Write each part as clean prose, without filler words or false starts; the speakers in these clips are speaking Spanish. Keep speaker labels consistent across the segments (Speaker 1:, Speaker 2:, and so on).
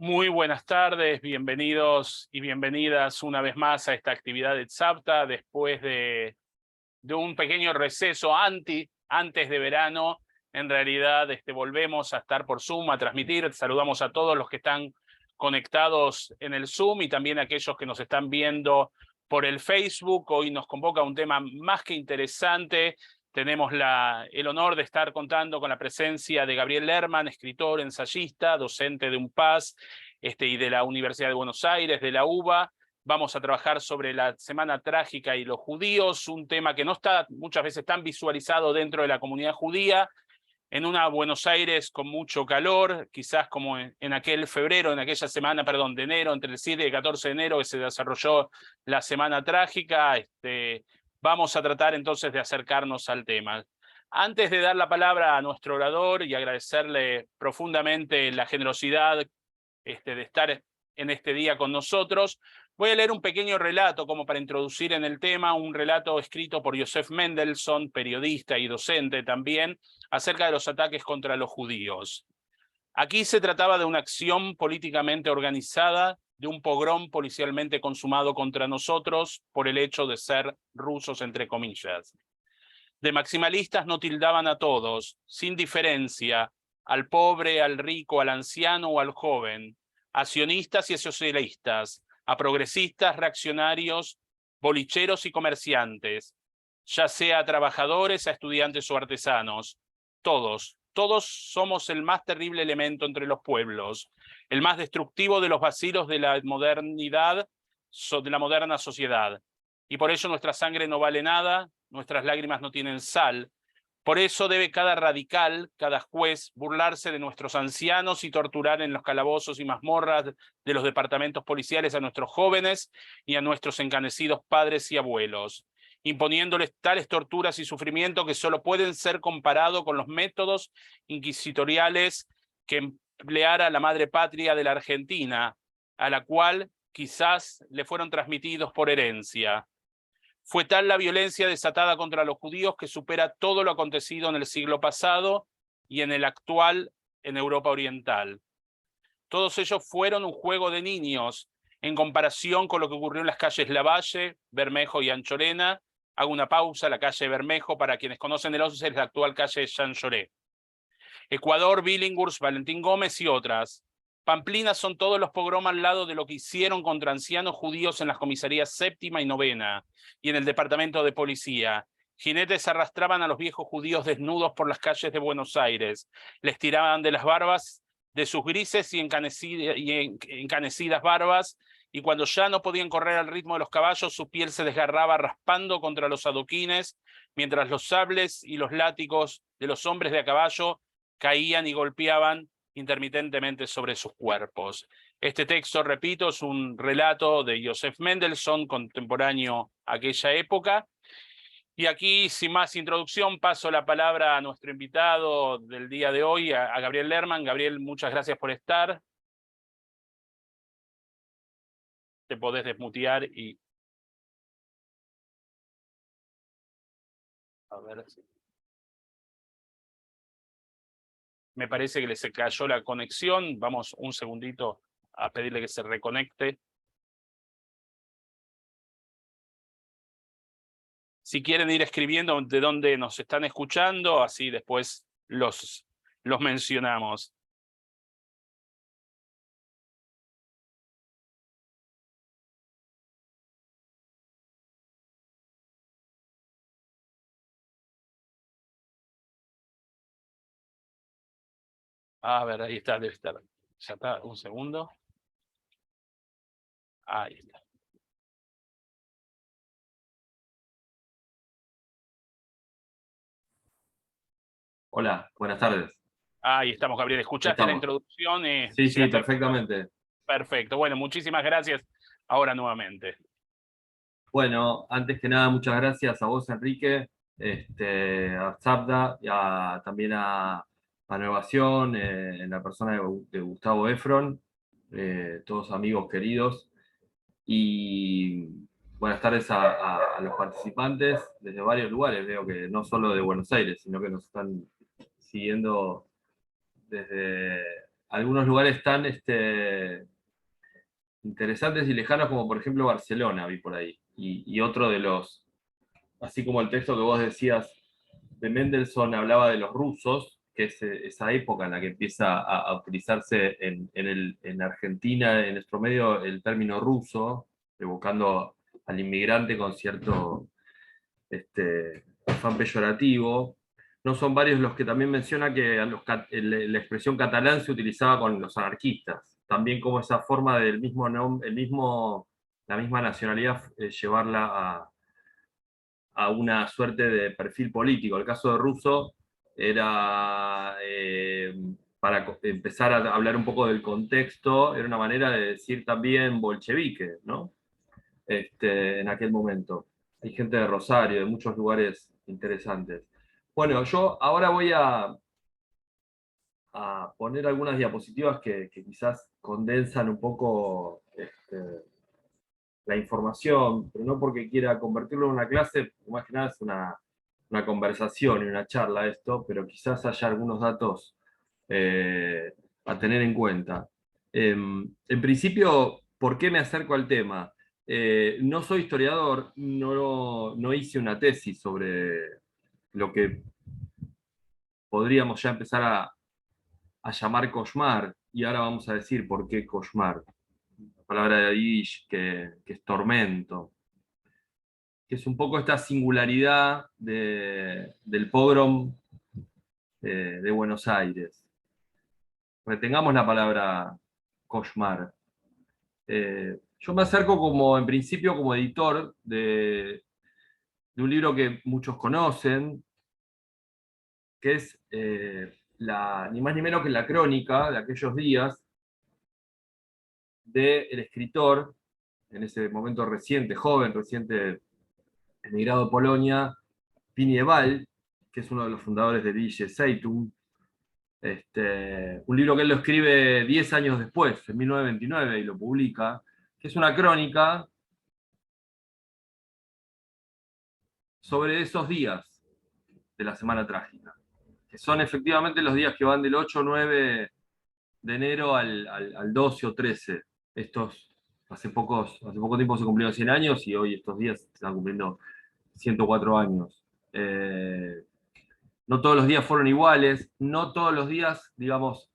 Speaker 1: Muy buenas tardes, bienvenidos y bienvenidas una vez más a esta actividad de Tzavta, después de un pequeño receso antes de verano. En realidad volvemos a estar por Zoom, a transmitir. Saludamos a todos los que están conectados en el Zoom y también a aquellos que nos están viendo por el Facebook. Hoy nos convoca un tema más que interesante. Tenemos el honor de estar contando con la presencia de Gabriel Lerman, escritor, ensayista, docente de UNPAS y de la Universidad de Buenos Aires, de la UBA. Vamos a trabajar sobre la Semana Trágica y los judíos, un tema que no está muchas veces tan visualizado dentro de la comunidad judía, en una Buenos Aires con mucho calor, quizás como en aquel febrero, en aquella semana, perdón, de enero, entre el 7 y el 14 de enero que se desarrolló la Semana Trágica. Vamos a tratar entonces de acercarnos al tema. Antes de dar la palabra a nuestro orador y agradecerle profundamente la generosidad de estar en este día con nosotros, voy a leer un pequeño relato como para introducir en el tema, un relato escrito por Yosef Mendelssohn, periodista y docente también, acerca de los ataques contra los judíos. Aquí se trataba de una acción políticamente organizada, de un pogrom policialmente consumado contra nosotros por el hecho de ser rusos, entre comillas. De maximalistas no tildaban a todos, sin diferencia, al pobre, al rico, al anciano o al joven, a sionistas y a socialistas, a progresistas, reaccionarios, bolicheros y comerciantes, ya sea a trabajadores, a estudiantes o artesanos. Todos somos el más terrible elemento entre los pueblos, el más destructivo de los vacilos de la modernidad, de la moderna sociedad. Y por ello nuestra sangre no vale nada, nuestras lágrimas no tienen sal. Por eso debe cada radical, cada juez, burlarse de nuestros ancianos y torturar en los calabozos y mazmorras de los departamentos policiales a nuestros jóvenes y a nuestros encanecidos padres y abuelos, imponiéndoles tales torturas y sufrimiento que solo pueden ser comparados con los métodos inquisitoriales que empleara la madre patria de la Argentina, a la cual quizás le fueron transmitidos por herencia. Fue tal la violencia desatada contra los judíos que supera todo lo acontecido en el siglo pasado y en el actual en Europa Oriental. Todos ellos fueron un juego de niños en comparación con lo que ocurrió en las calles Lavalle, Bermejo y Anchorena. Hago una pausa, la calle Bermejo, para quienes conocen el 11, es la actual calle Jean Jaurès. Ecuador, Billinghurst, Valentín Gómez y otras. Pamplina son todos los pogroms al lado de lo que hicieron contra ancianos judíos en las comisarías séptima y novena y en el departamento de policía. Jinetes arrastraban a los viejos judíos desnudos por las calles de Buenos Aires, les tiraban de las barbas, de sus grises y encanecidas barbas, y cuando ya no podían correr al ritmo de los caballos, su piel se desgarraba raspando contra los adoquines, mientras los sables y los látigos de los hombres de a caballo caían y golpeaban intermitentemente sobre sus cuerpos. Este texto, repito, es un relato de Yosef Mendelssohn, contemporáneo a aquella época. Y aquí, sin más introducción, paso la palabra a nuestro invitado del día de hoy, a Gabriel Lerman. Gabriel, muchas gracias por estar. Te podés desmutear y... A ver si... Me parece que le se cayó la conexión. Vamos un segundito a pedirle que se reconecte. Si quieren ir escribiendo de dónde nos están escuchando, así después los mencionamos. A ver, ahí está, debe estar. Ya está, un segundo. Ahí está.
Speaker 2: Hola, buenas tardes.
Speaker 1: Ahí estamos, Gabriel. ¿Escuchaste la introducción?
Speaker 2: Sí, sí, perfectamente.
Speaker 1: Perfecto. Bueno, muchísimas gracias ahora nuevamente.
Speaker 2: Bueno, antes que nada, muchas gracias a vos, Enrique, a Tzavta y también a Nuevación, en la persona de Gustavo Efron, todos amigos queridos. Y buenas tardes a los participantes desde varios lugares. Veo que no solo de Buenos Aires, sino que nos están siguiendo desde algunos lugares tan interesantes y lejanos como por ejemplo Barcelona, vi por ahí. Y otro de los, así como el texto que vos decías de Mendelssohn hablaba de los rusos, que es esa época en la que empieza a utilizarse en Argentina, en nuestro medio, el término ruso, evocando al inmigrante con cierto afán peyorativo. No son varios los que también menciona que la expresión catalán se utilizaba con los anarquistas, también como esa forma del mismo, la misma nacionalidad, llevarla a una suerte de perfil político. El caso de Russo era, para empezar a hablar un poco del contexto, era una manera de decir también bolchevique, ¿no? En aquel momento. Hay gente de Rosario, de muchos lugares interesantes. Bueno, yo ahora voy a poner algunas diapositivas que quizás condensan un poco la información, pero no porque quiera convertirlo en una clase, más que nada es una conversación y una charla esto, pero quizás haya algunos datos a tener en cuenta. En principio, ¿por qué me acerco al tema? No soy historiador, no hice una tesis sobre lo que podríamos ya empezar a llamar Koshmar, y ahora vamos a decir por qué Koshmar, la palabra de Yiddish que es tormento, que es un poco esta singularidad del pogrom de Buenos Aires. Retengamos la palabra Koshmar. Yo me acerco como, en principio, como editor de un libro que muchos conocen, que es ni más ni menos que la crónica de aquellos días del escritor, en ese momento reciente, joven, reciente emigrado de Polonia, Pini Eval, que es uno de los fundadores de Die Zeitung. Un libro que él lo escribe 10 años después, en 1929, y lo publica, que es una crónica sobre esos días de la Semana Trágica, que son efectivamente los días que van del 8 o 9 de enero al 12 o 13. Estos, hace poco tiempo se cumplieron 100 años y hoy estos días se están cumpliendo 104 años. No todos los días fueron iguales, no todos los días, digamos,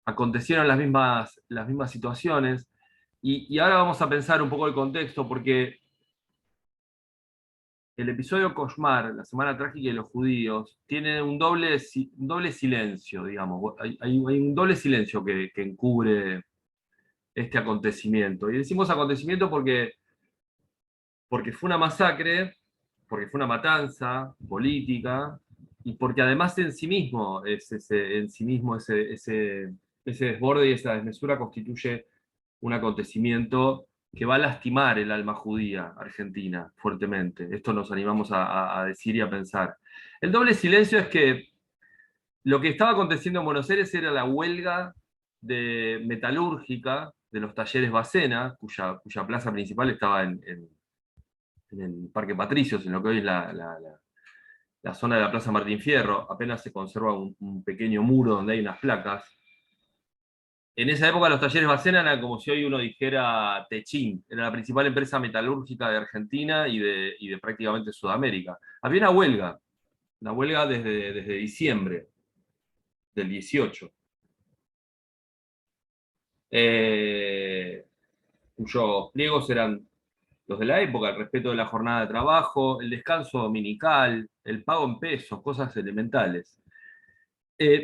Speaker 2: acontecieron las mismas situaciones. Y ahora vamos a pensar un poco el contexto, porque el episodio Koshmar, la Semana Trágica de los Judíos, tiene un doble silencio, digamos. Hay un doble silencio que encubre este acontecimiento. Y decimos acontecimiento porque fue una masacre, porque fue una matanza política, y porque además en sí mismo, ese desborde y esa desmesura constituye un acontecimiento que va a lastimar el alma judía argentina fuertemente. Esto nos animamos a decir y a pensar. El doble silencio es que lo que estaba aconteciendo en Buenos Aires era la huelga metalúrgica de los talleres Bacena, cuya plaza principal estaba en el Parque Patricios, en lo que hoy es la zona de la Plaza Martín Fierro. Apenas se conserva un pequeño muro donde hay unas placas. En esa época los talleres Bacena eran como si hoy uno dijera Techín, era la principal empresa metalúrgica de Argentina y de prácticamente Sudamérica. Había una huelga desde diciembre del 18, cuyos pliegos eran los de la época: el respeto de la jornada de trabajo, el descanso dominical, el pago en pesos, cosas elementales.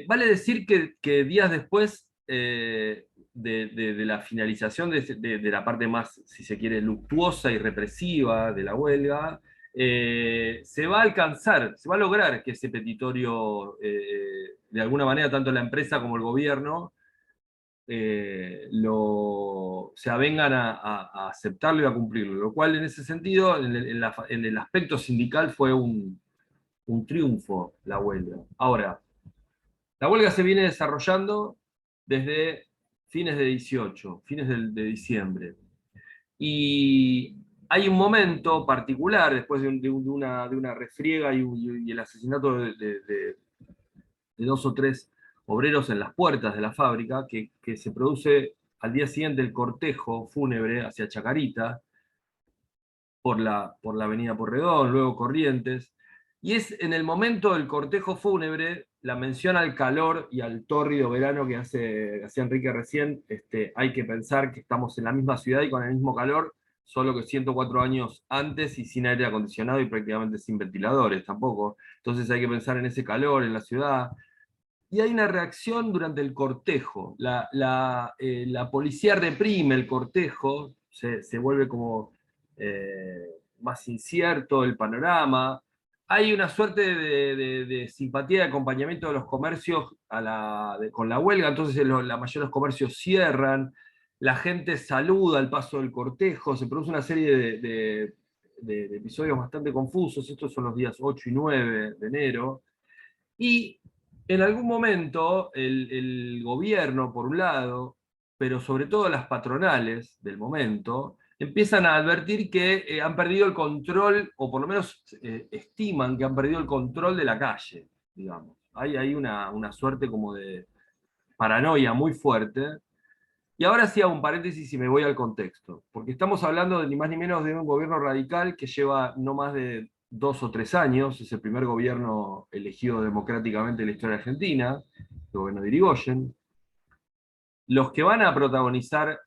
Speaker 2: Vale decir que días después de la finalización de la parte más, si se quiere, luctuosa y represiva de la huelga, se va a alcanzar, se va a lograr que ese petitorio, de alguna manera, tanto la empresa como el gobierno, se avengan a aceptarlo y a cumplirlo, lo cual en ese sentido, en el aspecto sindical, fue un triunfo la huelga. Ahora, la huelga se viene desarrollando desde fines de 18, fines de diciembre. Y hay un momento particular, después de una refriega y el asesinato de de 2 o 3 obreros en las puertas de la fábrica, que se produce al día siguiente el cortejo fúnebre hacia Chacarita, por la avenida Porredón, luego Corrientes, y es en el momento del cortejo fúnebre, la mención al calor y al tórrido verano que hacía Enrique recién, hay que pensar que estamos en la misma ciudad y con el mismo calor, solo que 104 años antes y sin aire acondicionado y prácticamente sin ventiladores tampoco. Entonces hay que pensar en ese calor en la ciudad. Y hay una reacción durante el cortejo. La policía reprime el cortejo, se vuelve como más incierto el panorama. Hay una suerte de simpatía y acompañamiento de los comercios con la huelga, entonces la mayoría de los comercios cierran, la gente saluda al paso del cortejo, se produce una serie de episodios bastante confusos. Estos son los días 8 y 9 de enero. Y en algún momento el gobierno, por un lado, pero sobre todo las patronales del momento, empiezan a advertir que han perdido el control, o por lo menos estiman que han perdido el control de la calle, digamos. Hay una suerte como de paranoia muy fuerte. Y ahora sí hago un paréntesis y me voy al contexto, porque estamos hablando de ni más ni menos de un gobierno radical que lleva no más de 2 o 3 años, es el primer gobierno elegido democráticamente en la historia argentina, el gobierno de Irigoyen. Los que van a protagonizar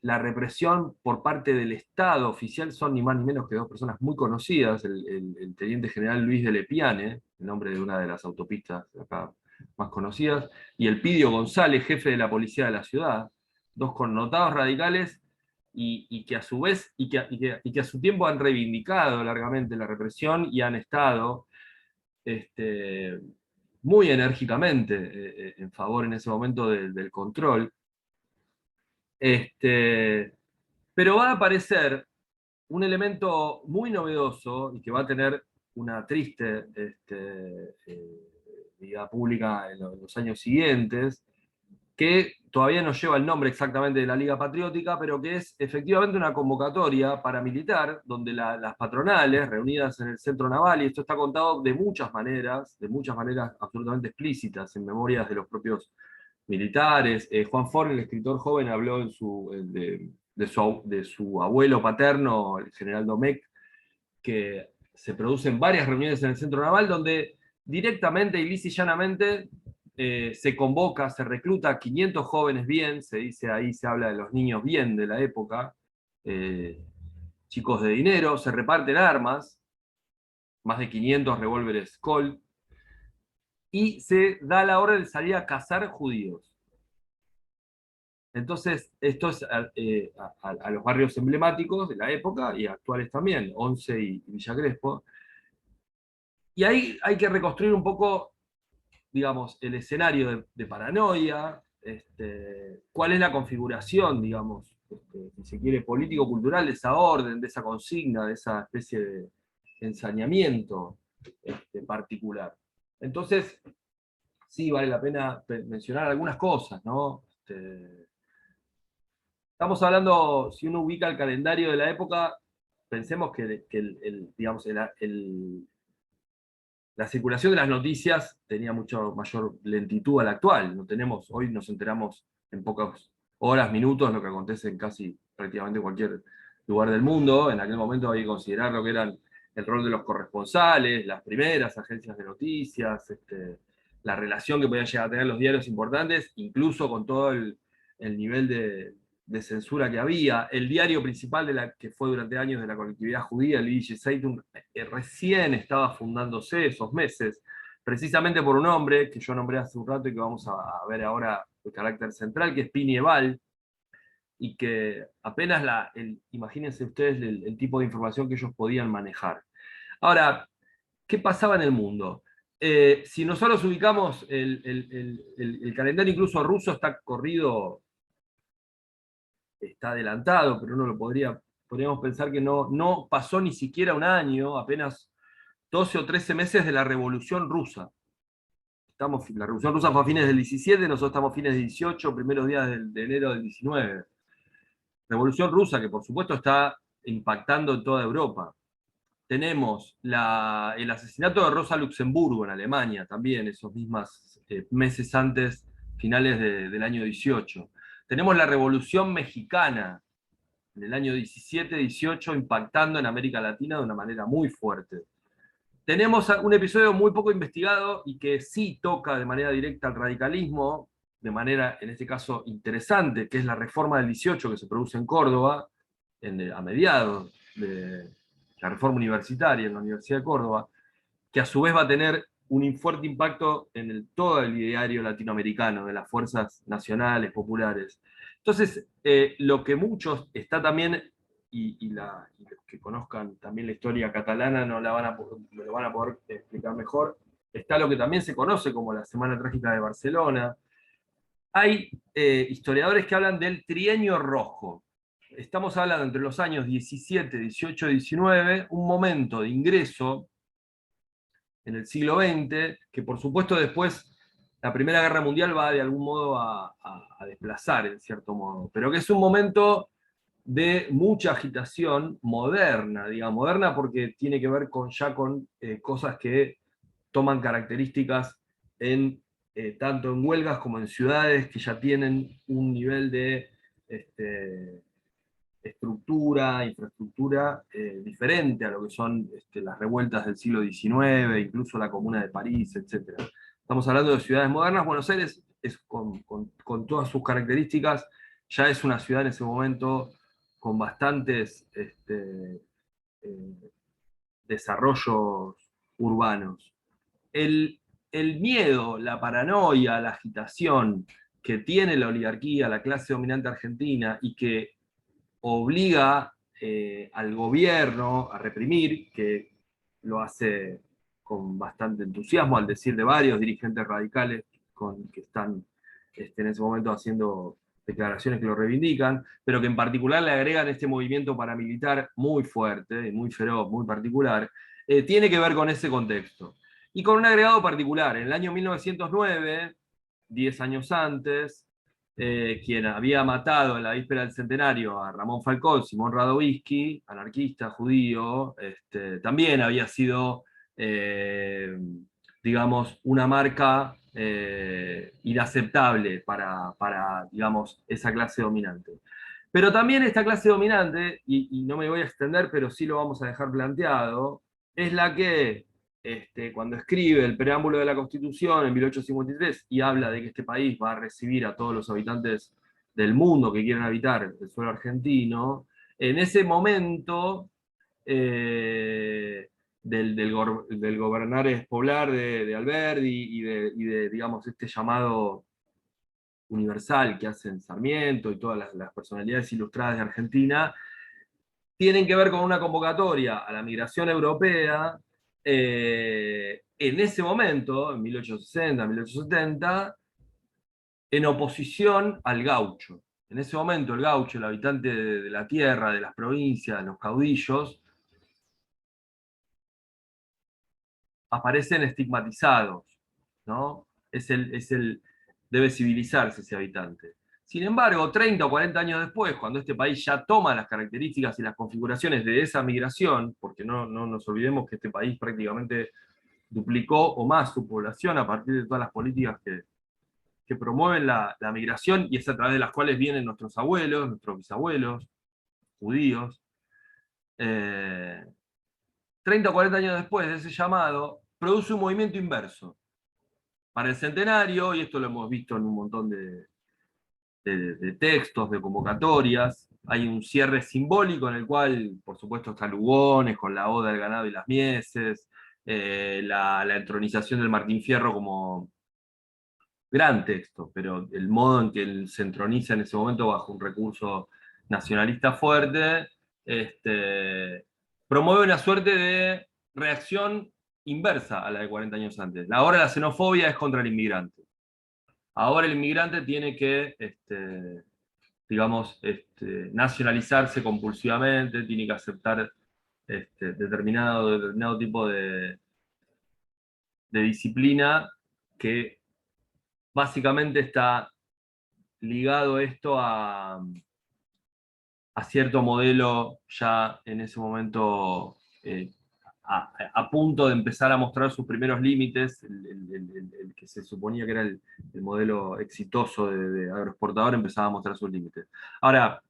Speaker 2: la represión por parte del Estado oficial son ni más ni menos que 2 personas muy conocidas, el teniente general Luis de Lepiane, el nombre de una de las autopistas de acá más conocidas, y el Pidio González, jefe de la policía de la ciudad, 2 connotados radicales y que a su vez, y que a su tiempo han reivindicado largamente la represión y han estado muy enérgicamente en favor en ese momento del control. Pero va a aparecer un elemento muy novedoso y que va a tener una triste vida pública en los años siguientes, que todavía no lleva el nombre exactamente de la Liga Patriótica, pero que es efectivamente una convocatoria paramilitar, donde las patronales, reunidas en el Centro Naval, y esto está contado de muchas maneras absolutamente explícitas, en memorias de los propios militares. Juan Forn, el escritor joven, habló de su abuelo paterno, el general Domecq, que se producen varias reuniones en el Centro Naval, donde directamente y lisa y llanamente se convoca, se recluta a 500 jóvenes bien, se dice ahí, se habla de los niños bien de la época, chicos de dinero, se reparten armas, más de 500 revólveres Colt, y se da la orden de salir a cazar judíos. Entonces, esto es a los barrios emblemáticos de la época y actuales también, Once y Villa Crespo. Y ahí hay que reconstruir un poco, digamos, el escenario de paranoia, cuál es la configuración, digamos, si se quiere, político-cultural de esa orden, de esa consigna, de esa especie de ensañamiento particular. Entonces, sí, vale la pena mencionar algunas cosas, ¿no? Estamos hablando, si uno ubica el calendario de la época, pensemos que digamos, la circulación de las noticias tenía mucho mayor lentitud a la actual. Hoy nos enteramos en pocas horas, minutos, lo que acontece en casi prácticamente cualquier lugar del mundo. En aquel momento había que considerar lo que eran el rol de los corresponsales, las primeras agencias de noticias, la relación que podían llegar a tener los diarios importantes, incluso con todo el nivel de censura que había. El diario principal que fue durante años de la colectividad judía, el Yiddish Zeitung, recién estaba fundándose esos meses, precisamente por un hombre que yo nombré hace un rato y que vamos a ver ahora de carácter central, que es Pini Eval, y que apenas imagínense ustedes el tipo de información que ellos podían manejar. Ahora, ¿qué pasaba en el mundo? Si nosotros ubicamos el calendario incluso ruso, está corrido, está adelantado, pero uno podríamos pensar que no pasó ni siquiera un año, apenas 12 o 13 meses de la Revolución Rusa. La Revolución Rusa fue a fines del 17, nosotros estamos a fines del 18, primeros días de enero del 19. Revolución Rusa que por supuesto está impactando en toda Europa. tenemos el asesinato de Rosa Luxemburgo en Alemania, también, esos mismos meses antes, finales del año 18. Tenemos la Revolución Mexicana en el año 17-18, impactando en América Latina de una manera muy fuerte. Tenemos un episodio muy poco investigado y que sí toca de manera directa al radicalismo, de manera, en este caso, interesante, que es la reforma del 18 que se produce en Córdoba, a mediados de la reforma universitaria en la Universidad de Córdoba, que a su vez va a tener un fuerte impacto en todo el ideario latinoamericano, de las fuerzas nacionales, populares. Entonces, lo que muchos está también, y los que conozcan también la historia catalana no me lo van a poder explicar mejor, está lo que también se conoce como la Semana Trágica de Barcelona. Hay historiadores que hablan del trienio rojo. Estamos hablando entre los años 17, 18, 19, un momento de ingreso en el siglo XX, que por supuesto después la Primera Guerra Mundial va de algún modo a desplazar, en cierto modo, pero que es un momento de mucha agitación moderna, digamos, moderna porque tiene que ver ya con cosas que toman características tanto en huelgas como en ciudades que ya tienen un nivel de estructura, infraestructura diferente a lo que son las revueltas del siglo XIX, incluso la Comuna de París, etc. Estamos hablando de ciudades modernas. Buenos Aires, con todas sus características, ya es una ciudad en ese momento con bastantes eh, desarrollos urbanos. El, el miedo, la paranoia, la agitación que tiene la oligarquía, la clase dominante argentina, y que obliga al gobierno a reprimir, que lo hace con bastante entusiasmo, al decir de varios dirigentes radicales que están en ese momento haciendo declaraciones que lo reivindican, pero que en particular le agregan este movimiento paramilitar muy fuerte, muy feroz, muy particular, tiene que ver con ese contexto. Y con un agregado particular, en el año 1909, 10 años antes, quien había matado en la víspera del centenario a Ramón Falcón, Simón Radovisky, anarquista judío, también había sido, digamos, una marca inaceptable para, digamos, esa clase dominante. Pero también esta clase dominante, y no me voy a extender, pero sí lo vamos a dejar planteado, es la que cuando escribe el preámbulo de la Constitución en 1853 y habla de que este país va a recibir a todos los habitantes del mundo que quieran habitar el suelo argentino, en ese momento del gobernar poblar de Alberdi y de, digamos, este llamado universal que hacen Sarmiento y todas las personalidades ilustradas de Argentina, tienen que ver con una convocatoria a la migración europea en ese momento, en 1860, 1870, en oposición al gaucho. En ese momento el gaucho, el habitante de la tierra, de las provincias, los caudillos, aparecen estigmatizados, ¿no? Debe civilizarse ese habitante. Sin embargo, 30 o 40 años después, cuando este país ya toma las características y las configuraciones de esa migración, porque no nos olvidemos que este país prácticamente duplicó o más su población a partir de todas las políticas que promueven la migración, y es a través de las cuales vienen nuestros abuelos, nuestros bisabuelos, judíos. 30 o 40 años después de ese llamado, produce un movimiento inverso. Para el centenario, y esto lo hemos visto en un montón de textos, de convocatorias, hay un cierre simbólico en el cual, por supuesto, está Lugones con la Oda del ganado y las mieses, la entronización del Martín Fierro como gran texto, pero el modo en que él se entroniza en ese momento bajo un recurso nacionalista fuerte, promueve una suerte de reacción inversa a la de 40 años antes. Ahora la xenofobia es contra el inmigrante. Ahora el inmigrante tiene que, digamos, nacionalizarse compulsivamente, tiene que aceptar determinado tipo de disciplina que básicamente está ligado esto a cierto modelo ya en ese momento a punto de empezar a mostrar sus primeros límites, el que se suponía que era el modelo exitoso de agroexportador empezaba a mostrar sus límites. Ahora,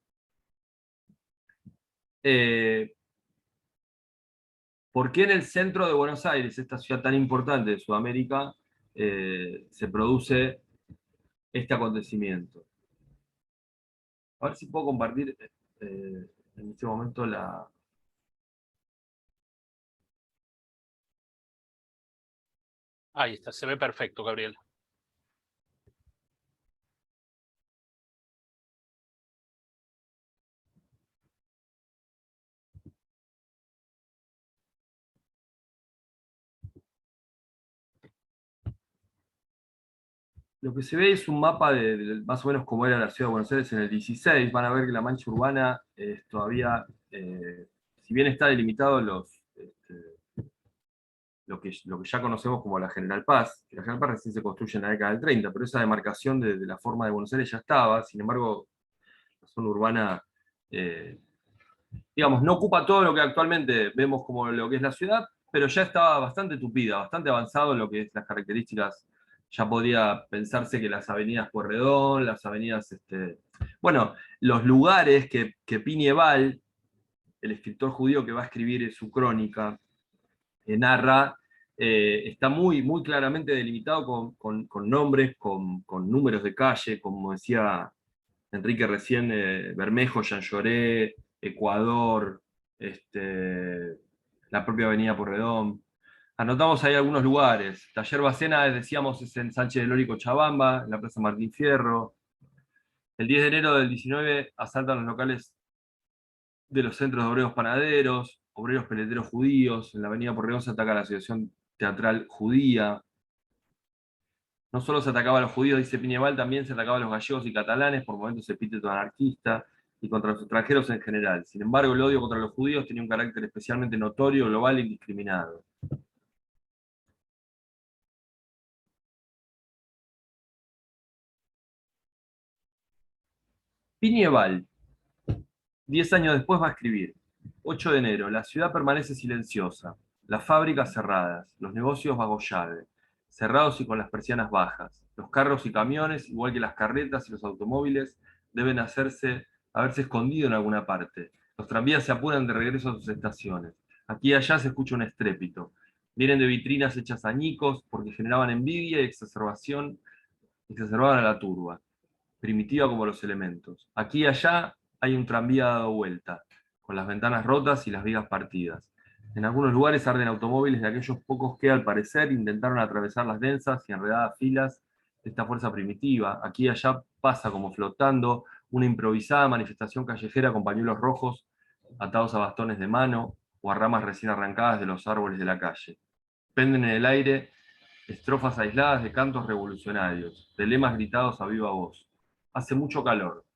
Speaker 2: ¿por qué en el centro de Buenos Aires, esta ciudad tan importante de Sudamérica, se produce este acontecimiento? A ver si puedo compartir en este momento la...
Speaker 1: Ahí está, se ve perfecto, Gabriel.
Speaker 2: Lo que se ve es un mapa de más o menos cómo era la ciudad de Buenos Aires en el 16. Van a ver que la mancha urbana todavía, si bien está delimitado lo que ya conocemos como la General Paz, que la General Paz recién se construye en la década del 30, pero esa demarcación de la forma de Buenos Aires ya estaba. Sin embargo, la zona urbana, eh, digamos, no ocupa todo lo que actualmente vemos como lo que es la ciudad, pero ya estaba bastante tupida, bastante avanzado en lo que es las características. Ya podría pensarse que las avenidas Pueyrredón, las avenidas, bueno, los lugares que Piñeval, el escritor judío que va a escribir su crónica, narra, está muy, muy claramente delimitado con nombres, con números de calle, como decía Enrique recién, Bermejo, Jean Lloré, Ecuador, la propia Avenida Porredón. Anotamos ahí algunos lugares. Taller Bacena, decíamos, es en Sánchez de Lora y Cochabamba, en la Plaza Martín Fierro. El 10 de enero del 19 asaltan los locales de los centros de obreros panaderos, obreros peleteros judíos. En la Avenida Porredón se ataca la Asociación Teatral Judía. No solo se atacaba a los judíos, dice Piñeval, también se atacaba a los gallegos y catalanes, por momentos epíteto anarquista, y contra los extranjeros en general. Sin embargo, el odio contra los judíos tenía un carácter especialmente notorio, global e indiscriminado. Piñeval, 10 años después, va a escribir: 8 de enero, la ciudad permanece silenciosa, las fábricas cerradas, los negocios bajo llave, cerrados y con las persianas bajas. Los carros y camiones, igual que las carretas y los automóviles, deben haberse escondido en alguna parte. Los tranvías se apuran de regreso a sus estaciones. Aquí y allá se escucha un estrépito. Vienen de vitrinas hechas añicos porque generaban envidia y exacerbaban a la turba, primitiva como los elementos. Aquí y allá hay un tranvía dado vuelta, con las ventanas rotas y las vigas partidas. En algunos lugares arden automóviles de aquellos pocos que, al parecer, intentaron atravesar las densas y enredadas filas de esta fuerza primitiva. Aquí y allá pasa como flotando una improvisada manifestación callejera con pañuelos rojos atados a bastones de mano o a ramas recién arrancadas de los árboles de la calle. Penden en el aire estrofas aisladas de cantos revolucionarios, de lemas gritados a viva voz. Hace mucho calor.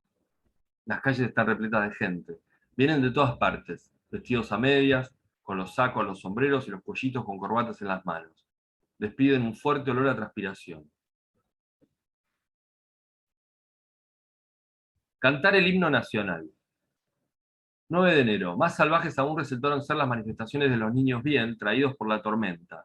Speaker 2: Las calles están repletas de gente. Vienen de todas partes, vestidos a medias, con los sacos, los sombreros y los cuellitos con corbatas en las manos. Despiden un fuerte olor a transpiración. Cantar el himno nacional. 9 de enero. Más salvajes aún resultaron ser las manifestaciones de los niños bien, traídos por la tormenta,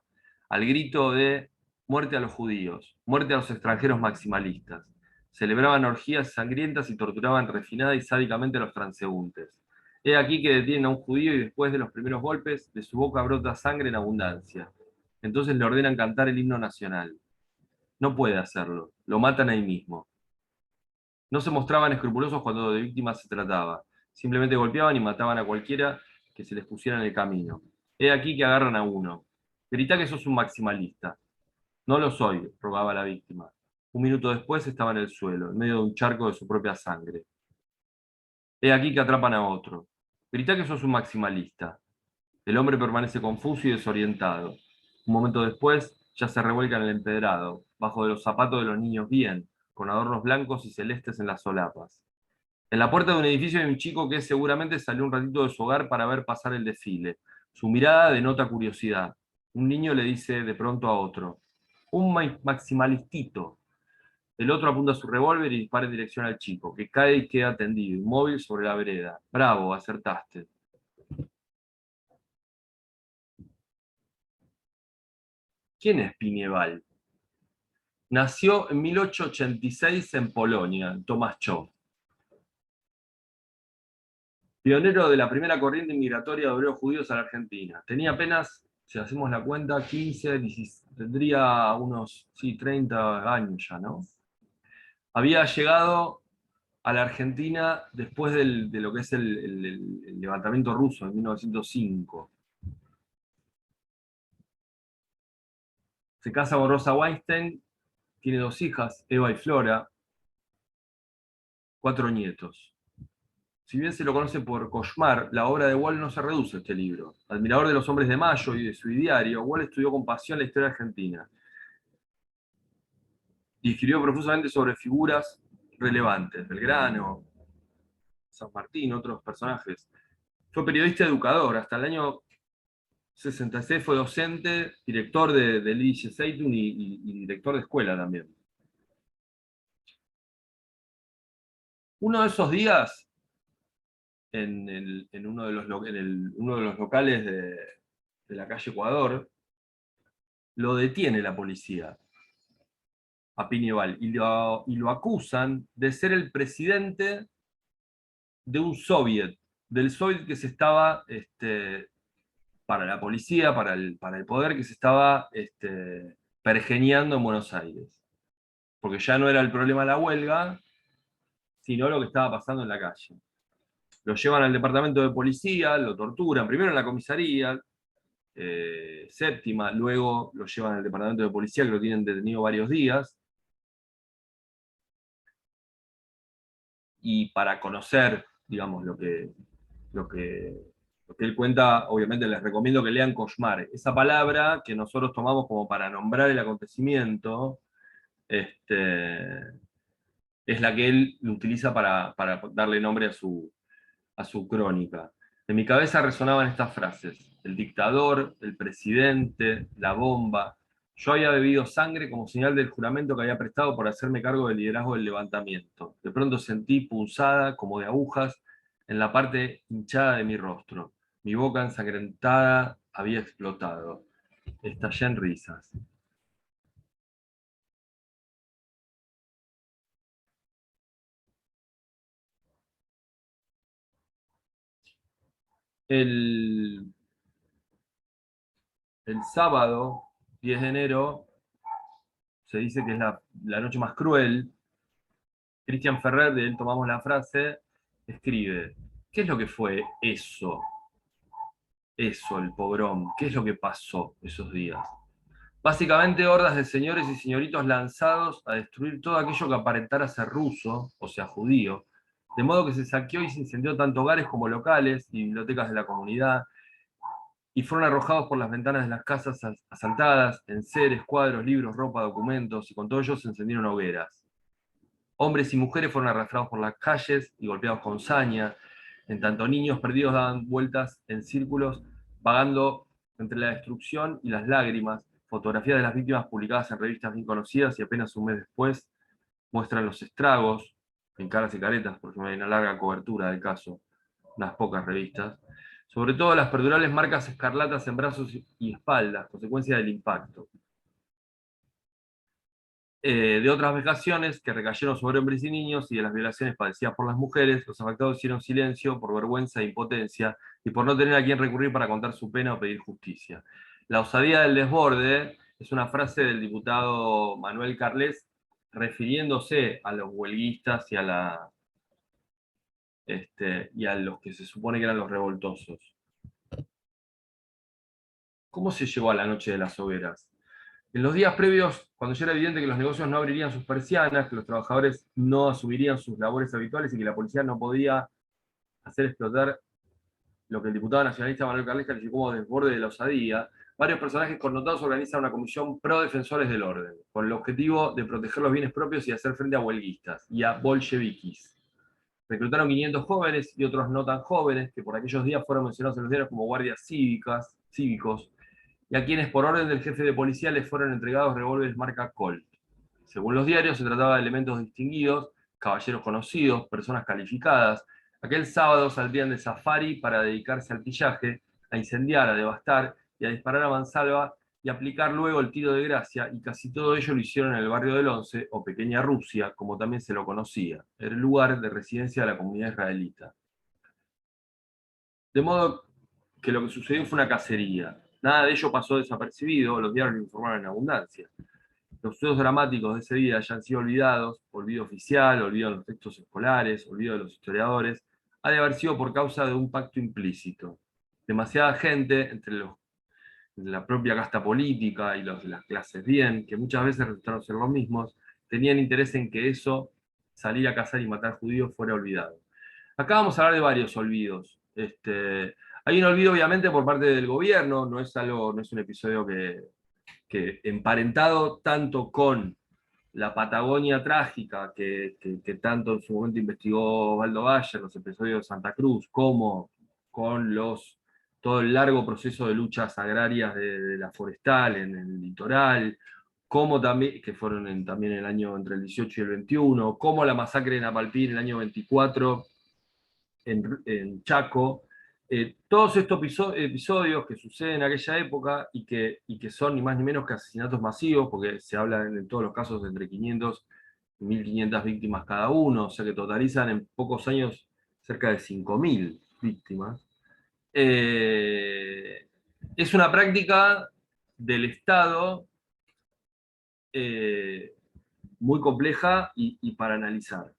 Speaker 2: al grito de muerte a los judíos, muerte a los extranjeros maximalistas. Celebraban orgías sangrientas y torturaban refinada y sádicamente a los transeúntes. He aquí que detienen a un judío y después de los primeros golpes, de su boca brota sangre en abundancia. Entonces le ordenan cantar el himno nacional. No puede hacerlo, lo matan ahí mismo. No se mostraban escrupulosos cuando de víctimas se trataba. Simplemente golpeaban y mataban a cualquiera que se les pusiera en el camino. He aquí que agarran a uno. Grita que sos un maximalista. No lo soy, rogaba la víctima. Un minuto después estaba en el suelo, en medio de un charco de su propia sangre. He aquí que atrapan a otro. Grita que sos un maximalista. El hombre permanece confuso y desorientado. Un momento después, ya se revuelca en el empedrado, bajo de los zapatos de los niños bien, con adornos blancos y celestes en las solapas. En la puerta de un edificio hay un chico que seguramente salió un ratito de su hogar para ver pasar el desfile. Su mirada denota curiosidad. Un niño le dice de pronto a otro: un maximalistito. El otro apunta su revólver y dispara en dirección al chico, que cae y queda tendido, inmóvil sobre la vereda. Bravo, acertaste. ¿Quién es Pinieval? Nació en 1886 en Polonia, en Tomaszów. Pionero de la primera corriente migratoria de obreros judíos a la Argentina. Tenía apenas, si hacemos la cuenta, 15, 16, tendría unos, sí, 30 años ya, ¿no? Había llegado a la Argentina después de lo que es el levantamiento ruso en 1905. Se casa con Rosa Weinstein, tiene 2 hijas, Eva y Flora, 4 nietos. Si bien se lo conoce por Kошmar, la obra de Wall no se reduce a este libro. Admirador de los hombres de Mayo y de su ideario, Wall estudió con pasión la historia argentina y escribió profusamente sobre figuras relevantes, Belgrano, San Martín, otros personajes. Fue periodista educador, hasta el año 66 fue docente, director del Yiddish Zeitung y director de escuela también. Uno de esos días, en uno de los locales de la calle Ecuador, lo detiene la policía a Pinieval y lo acusan de ser el presidente de un soviet, del soviet que se estaba, para la policía, para el poder que se estaba pergeñando en Buenos Aires. Porque ya no era el problema la huelga, sino lo que estaba pasando en la calle. Lo llevan al departamento de policía, lo torturan, primero en la comisaría, séptima, luego lo llevan al departamento de policía, que lo tienen detenido varios días. Y para conocer, digamos, lo que él cuenta, obviamente les recomiendo que lean Kошmar. Esa palabra que nosotros tomamos como para nombrar el acontecimiento, es la que él utiliza para darle nombre a su crónica. En mi cabeza resonaban estas frases: el dictador, el presidente, la bomba. Yo había bebido sangre como señal del juramento que había prestado por hacerme cargo del liderazgo del levantamiento. De pronto sentí punzada, como de agujas, en la parte hinchada de mi rostro. Mi boca ensangrentada había explotado. Estallé en risas. El, el sábado 10 de enero se dice que es la noche más cruel. Christian Ferrer, de él tomamos la frase, escribe: ¿qué es lo que fue eso? Eso, el pogrom. ¿Qué es lo que pasó esos días? Básicamente hordas de señores y señoritos lanzados a destruir todo aquello que aparentara ser ruso, o sea, judío, de modo que se saqueó y se incendió tanto hogares como locales y bibliotecas de la comunidad, y fueron arrojados por las ventanas de las casas asaltadas, enseres, cuadros, libros, ropa, documentos, y con todo ello se encendieron hogueras. Hombres y mujeres fueron arrastrados por las calles y golpeados con saña, en tanto niños perdidos daban vueltas en círculos, vagando entre la destrucción y las lágrimas. Fotografías de las víctimas publicadas en revistas bien conocidas y apenas un mes después muestran los estragos en caras y caretas, porque hay una larga cobertura del caso, unas pocas revistas. Sobre todo las perdurables marcas escarlatas en brazos y espaldas, consecuencia del impacto. De otras vejaciones que recayeron sobre hombres y niños y de las violaciones padecidas por las mujeres, los afectados hicieron silencio por vergüenza e impotencia y por no tener a quien recurrir para contar su pena o pedir justicia. La osadía del desborde es una frase del diputado Manuel Carles refiriéndose a los huelguistas y a los que se supone que eran los revoltosos. ¿Cómo se llegó a la noche de las hogueras? En los días previos, cuando ya era evidente que los negocios no abrirían sus persianas, que los trabajadores no asumirían sus labores habituales y que la policía no podía hacer explotar lo que el diputado nacionalista Manuel Carles calificó como desborde de la osadía, varios personajes connotados organizan una comisión pro defensores del orden, con el objetivo de proteger los bienes propios y hacer frente a huelguistas y a bolcheviquis. Reclutaron 500 jóvenes y otros no tan jóvenes, que por aquellos días fueron mencionados en los diarios como guardias cívicos, y a quienes por orden del jefe de policía les fueron entregados revólveres marca Colt. Según los diarios, se trataba de elementos distinguidos, caballeros conocidos, personas calificadas. Aquel sábado saldrían de safari para dedicarse al pillaje, a incendiar, a devastar y a disparar a mansalva y aplicar luego el tiro de gracia, y casi todo ello lo hicieron en el barrio del Once, o Pequeña Rusia, como también se lo conocía, era el lugar de residencia de la comunidad israelita. De modo que lo que sucedió fue una cacería. Nada de ello pasó desapercibido, los diarios lo informaron en abundancia. Los sucesos dramáticos de ese día ya han sido olvidados, olvido oficial, olvido de los textos escolares, olvido de los historiadores, ha de haber sido por causa de un pacto implícito. Demasiada gente, entre la propia casta política y los de las clases bien, que muchas veces resultaron ser los mismos, tenían interés en que eso, salir a cazar y matar judíos, fuera olvidado. Acá vamos a hablar de varios olvidos. Hay un olvido, obviamente, por parte del gobierno, no es un episodio que emparentado tanto con la Patagonia trágica que tanto en su momento investigó Osvaldo Bayer, los episodios de Santa Cruz, como con todo el largo proceso de luchas agrarias de la forestal en el litoral, como también, que fueron también en el año entre el 18 y el 21, como la masacre de Napalpí en el año 24 en Chaco. Todos estos episodios que suceden en aquella época y que son ni más ni menos que asesinatos masivos, porque se habla en todos los casos de entre 500 y 1.500 víctimas cada uno, o sea que totalizan en pocos años cerca de 5.000 víctimas. Es una práctica del Estado muy compleja y para analizar.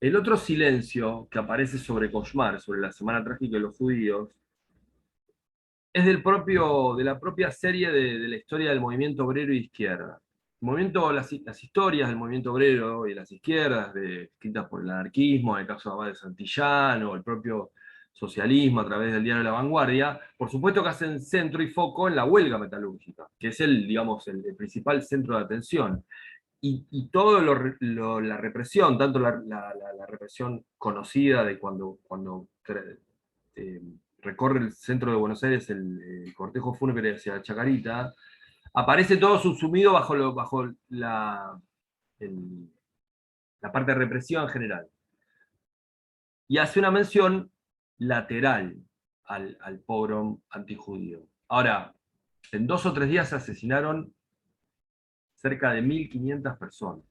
Speaker 2: El otro silencio que aparece sobre Kошmar, sobre la Semana Trágica de los Judíos, es de la propia serie de la historia del movimiento obrero y izquierda. Las historias del movimiento obrero y las izquierdas, escritas por el anarquismo, en el caso de Abad de Santillán, el propio socialismo a través del diario La Vanguardia, por supuesto que hacen centro y foco en la huelga metalúrgica, que es digamos, el principal centro de atención. Y todo la represión, tanto la represión conocida de cuando recorre el centro de Buenos Aires el cortejo fúnebre hacia Chacarita, aparece todo subsumido bajo la parte de represión en general. Y hace una mención lateral al pogrom antijudío. Ahora, en 2 o 3 días se asesinaron cerca de 1.500 personas,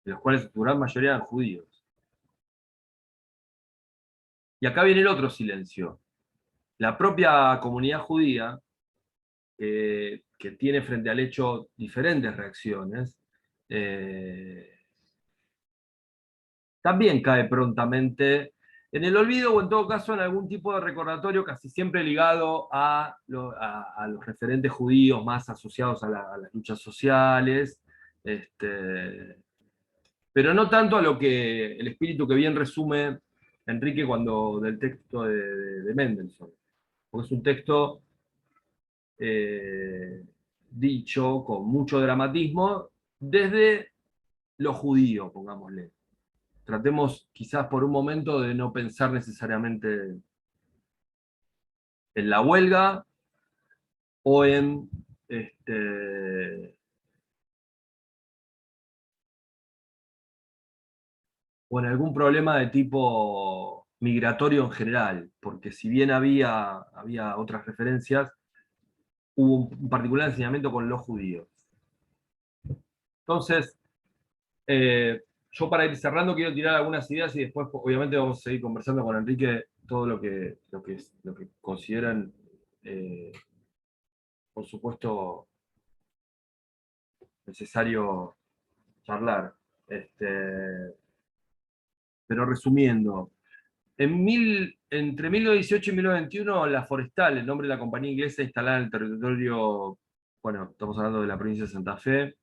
Speaker 2: de los cuales su gran mayoría eran judíos. Y acá viene el otro silencio. La propia comunidad judía, que tiene frente al hecho diferentes reacciones, también cae prontamente en el olvido o en todo caso en algún tipo de recordatorio casi siempre ligado a los referentes judíos más asociados a las luchas sociales, pero no tanto a lo que el espíritu que bien resume Enrique del texto de Mendelssohn, porque es un texto dicho con mucho dramatismo desde lo judío, pongámosle. Tratemos quizás por un momento de no pensar necesariamente en la huelga o o en algún problema de tipo migratorio en general, porque si bien había otras referencias, hubo un particular enseñamiento con los judíos. Entonces, yo para ir cerrando quiero tirar algunas ideas y después obviamente vamos a seguir conversando con Enrique todo lo que consideran, por supuesto, necesario charlar. Pero resumiendo, entre 1918 y 1921 la Forestal, el nombre de la compañía inglesa instalada en el territorio, bueno, estamos hablando de la provincia de Santa Fe,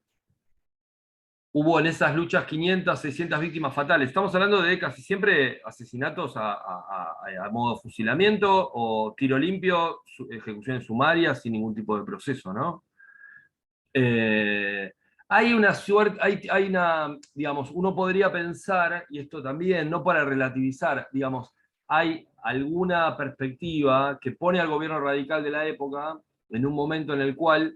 Speaker 2: hubo en esas luchas 500, 600 víctimas fatales. Estamos hablando de casi siempre asesinatos a modo de fusilamiento o tiro limpio, ejecuciones sumarias sin ningún tipo de proceso, ¿no? Hay una suerte, hay una, digamos, uno podría pensar, y esto también, no para relativizar, digamos, hay alguna perspectiva que pone al gobierno radical de la época en un momento en el cual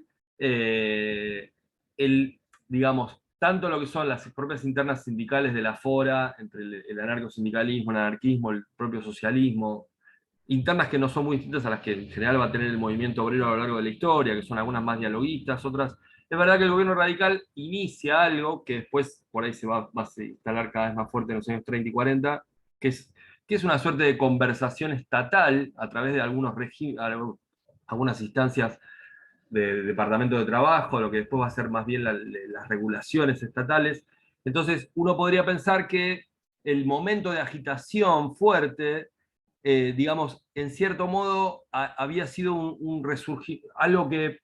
Speaker 2: digamos, tanto lo que son las propias internas sindicales de la Fora, entre el anarcosindicalismo, el anarquismo, el propio socialismo, internas que no son muy distintas a las que en general va a tener el movimiento obrero a lo largo de la historia, que son algunas más dialoguistas, otras. Es verdad que el gobierno radical inicia algo que después por ahí va a instalar cada vez más fuerte en los años 30 y 40, que es una suerte de conversación estatal a través de algunas instancias de departamento de trabajo, lo que después va a ser más bien las regulaciones estatales. Entonces, uno podría pensar que el momento de agitación fuerte, digamos, en cierto modo había sido un resurgir, algo que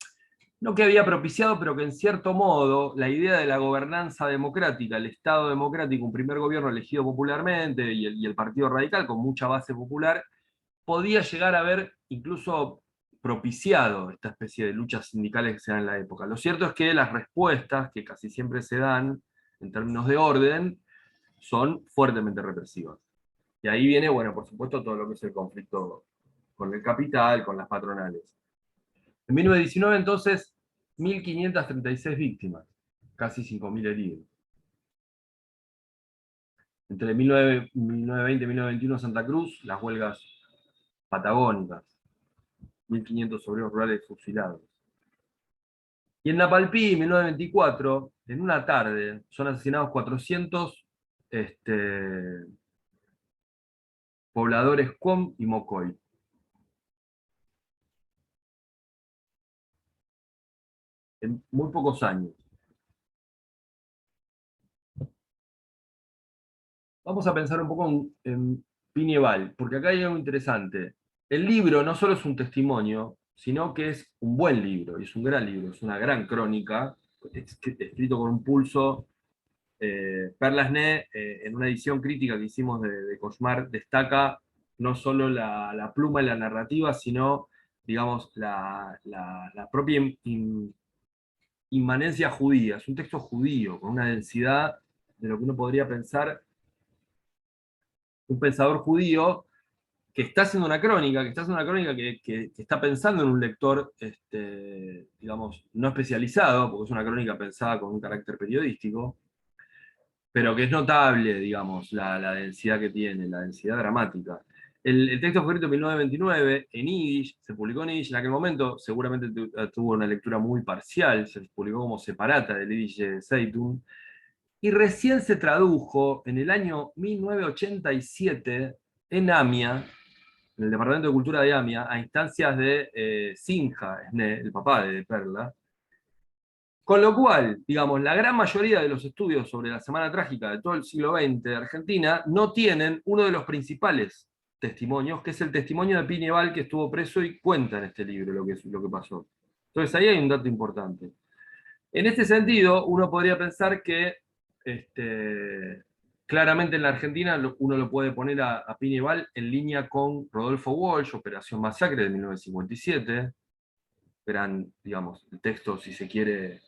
Speaker 2: no que había propiciado, pero que en cierto modo la idea de la gobernanza democrática, el Estado democrático, un primer gobierno elegido popularmente y el Partido Radical con mucha base popular, podía llegar a haber incluso propiciado esta especie de luchas sindicales que se dan en la época. Lo cierto es que las respuestas, que casi siempre se dan en términos de orden, son fuertemente represivas. Y ahí viene, bueno, por supuesto, todo lo que es el conflicto con el capital, con las patronales. En 1919, entonces, 1.536 víctimas, casi 5.000 heridos. Entre 1920 y 1921, Santa Cruz, las huelgas patagónicas, 1.500 obreros rurales fusilados. Y en Napalpí, 1924, en una tarde, son asesinados 400 pobladores Cuom y Mocoy. En muy pocos años. Vamos a pensar un poco en Pinieval, porque acá hay algo interesante. El libro no solo es un testimonio, sino que es un buen libro, y es un gran libro, es una gran crónica, escrito con un pulso. Perlasné, en una edición crítica que hicimos de Cauchemar, destaca no solo la pluma y la narrativa, sino, digamos, la propia inmanencia judía. Es un texto judío, con una densidad de lo que uno podría pensar un pensador judío que está haciendo una crónica, que está pensando en un lector, digamos, no especializado, porque es una crónica pensada con un carácter periodístico, pero que es notable, digamos, la densidad que tiene, la densidad dramática. El texto fue escrito en 1929 en Yiddish, se publicó en Yiddish en aquel momento, seguramente tuvo una lectura muy parcial, se publicó como separata del Yiddish de Zeitun, y recién se tradujo en el año 1987 en AMIA, en el Departamento de Cultura de AMIA, a instancias de Sinja, el papá de Perla. Con lo cual, digamos, la gran mayoría de los estudios sobre la Semana Trágica de todo el siglo XX de Argentina no tienen uno de los principales testimonios, que es el testimonio de Pinieval, que estuvo preso y cuenta en este libro lo que pasó. Entonces ahí hay un dato importante. En este sentido, uno podría pensar que claramente en la Argentina uno lo puede poner a Pinieval en línea con Rodolfo Walsh, Operación Masacre de 1957, eran, digamos, el texto, si se quiere,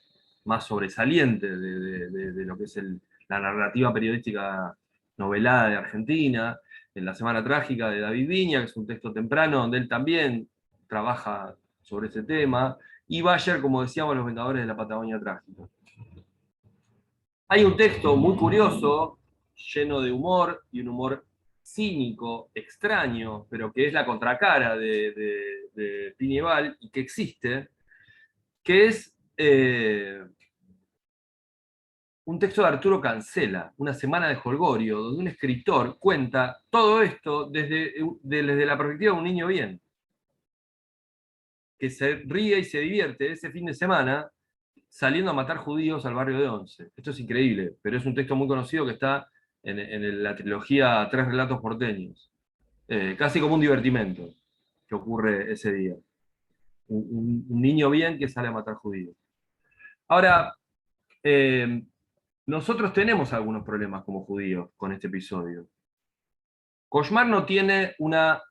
Speaker 2: más sobresaliente de lo que es la narrativa periodística novelada de Argentina, en La Semana Trágica de David Viña, que es un texto temprano, donde él también trabaja sobre ese tema, y Bayer, como decíamos, Los Vengadores de la Patagonia Trágica. Hay un texto muy curioso, lleno de humor, y un humor cínico, extraño, pero que es la contracara de Pinieval, y que existe, que es un texto de Arturo Cancela, Una semana de jolgorio, donde un escritor cuenta todo esto desde la perspectiva de un niño bien, que se ríe y se divierte ese fin de semana saliendo a matar judíos al barrio de Once. Esto es increíble, pero es un texto muy conocido que está en la trilogía Tres relatos porteños. Casi como un divertimento que ocurre ese día. Un niño bien que sale a matar judíos. Ahora, nosotros tenemos algunos problemas como judíos con este episodio. Kошmar no tiene una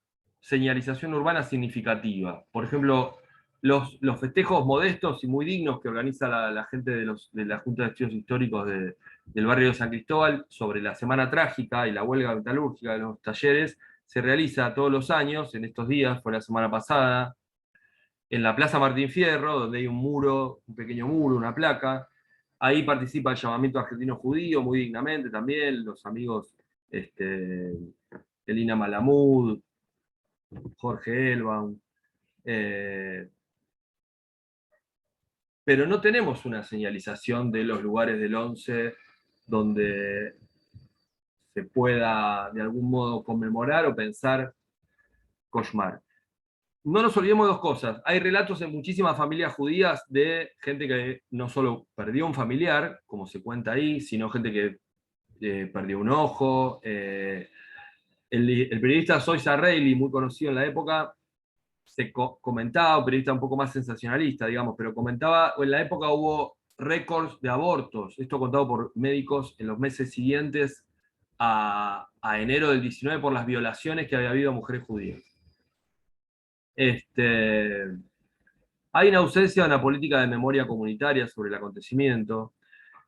Speaker 2: señalización urbana significativa. Por ejemplo, los festejos modestos y muy dignos que organiza la gente de la Junta de Estudios Históricos del barrio de San Cristóbal sobre la Semana Trágica y la huelga metalúrgica de los talleres se realiza todos los años, en estos días, fue la semana pasada, en la Plaza Martín Fierro, donde hay un muro, un pequeño muro, una placa. Ahí participa el llamamiento argentino judío muy dignamente también, los amigos Elina Malamud, Jorge Elbaum. Pero no tenemos una señalización de los lugares del 11 donde se pueda de algún modo conmemorar o pensar Kosmar. No nos olvidemos de dos cosas. Hay relatos en muchísimas familias judías de gente que no solo perdió un familiar, como se cuenta ahí, sino gente que perdió un ojo. El periodista Zoysa Reilly, muy conocido en la época, comentaba, un periodista un poco más sensacionalista, digamos, pero comentaba, en la época hubo récords de abortos, esto contado por médicos en los meses siguientes a enero del 19 por las violaciones que había habido a mujeres judías. Hay una ausencia de una política de memoria comunitaria sobre el acontecimiento.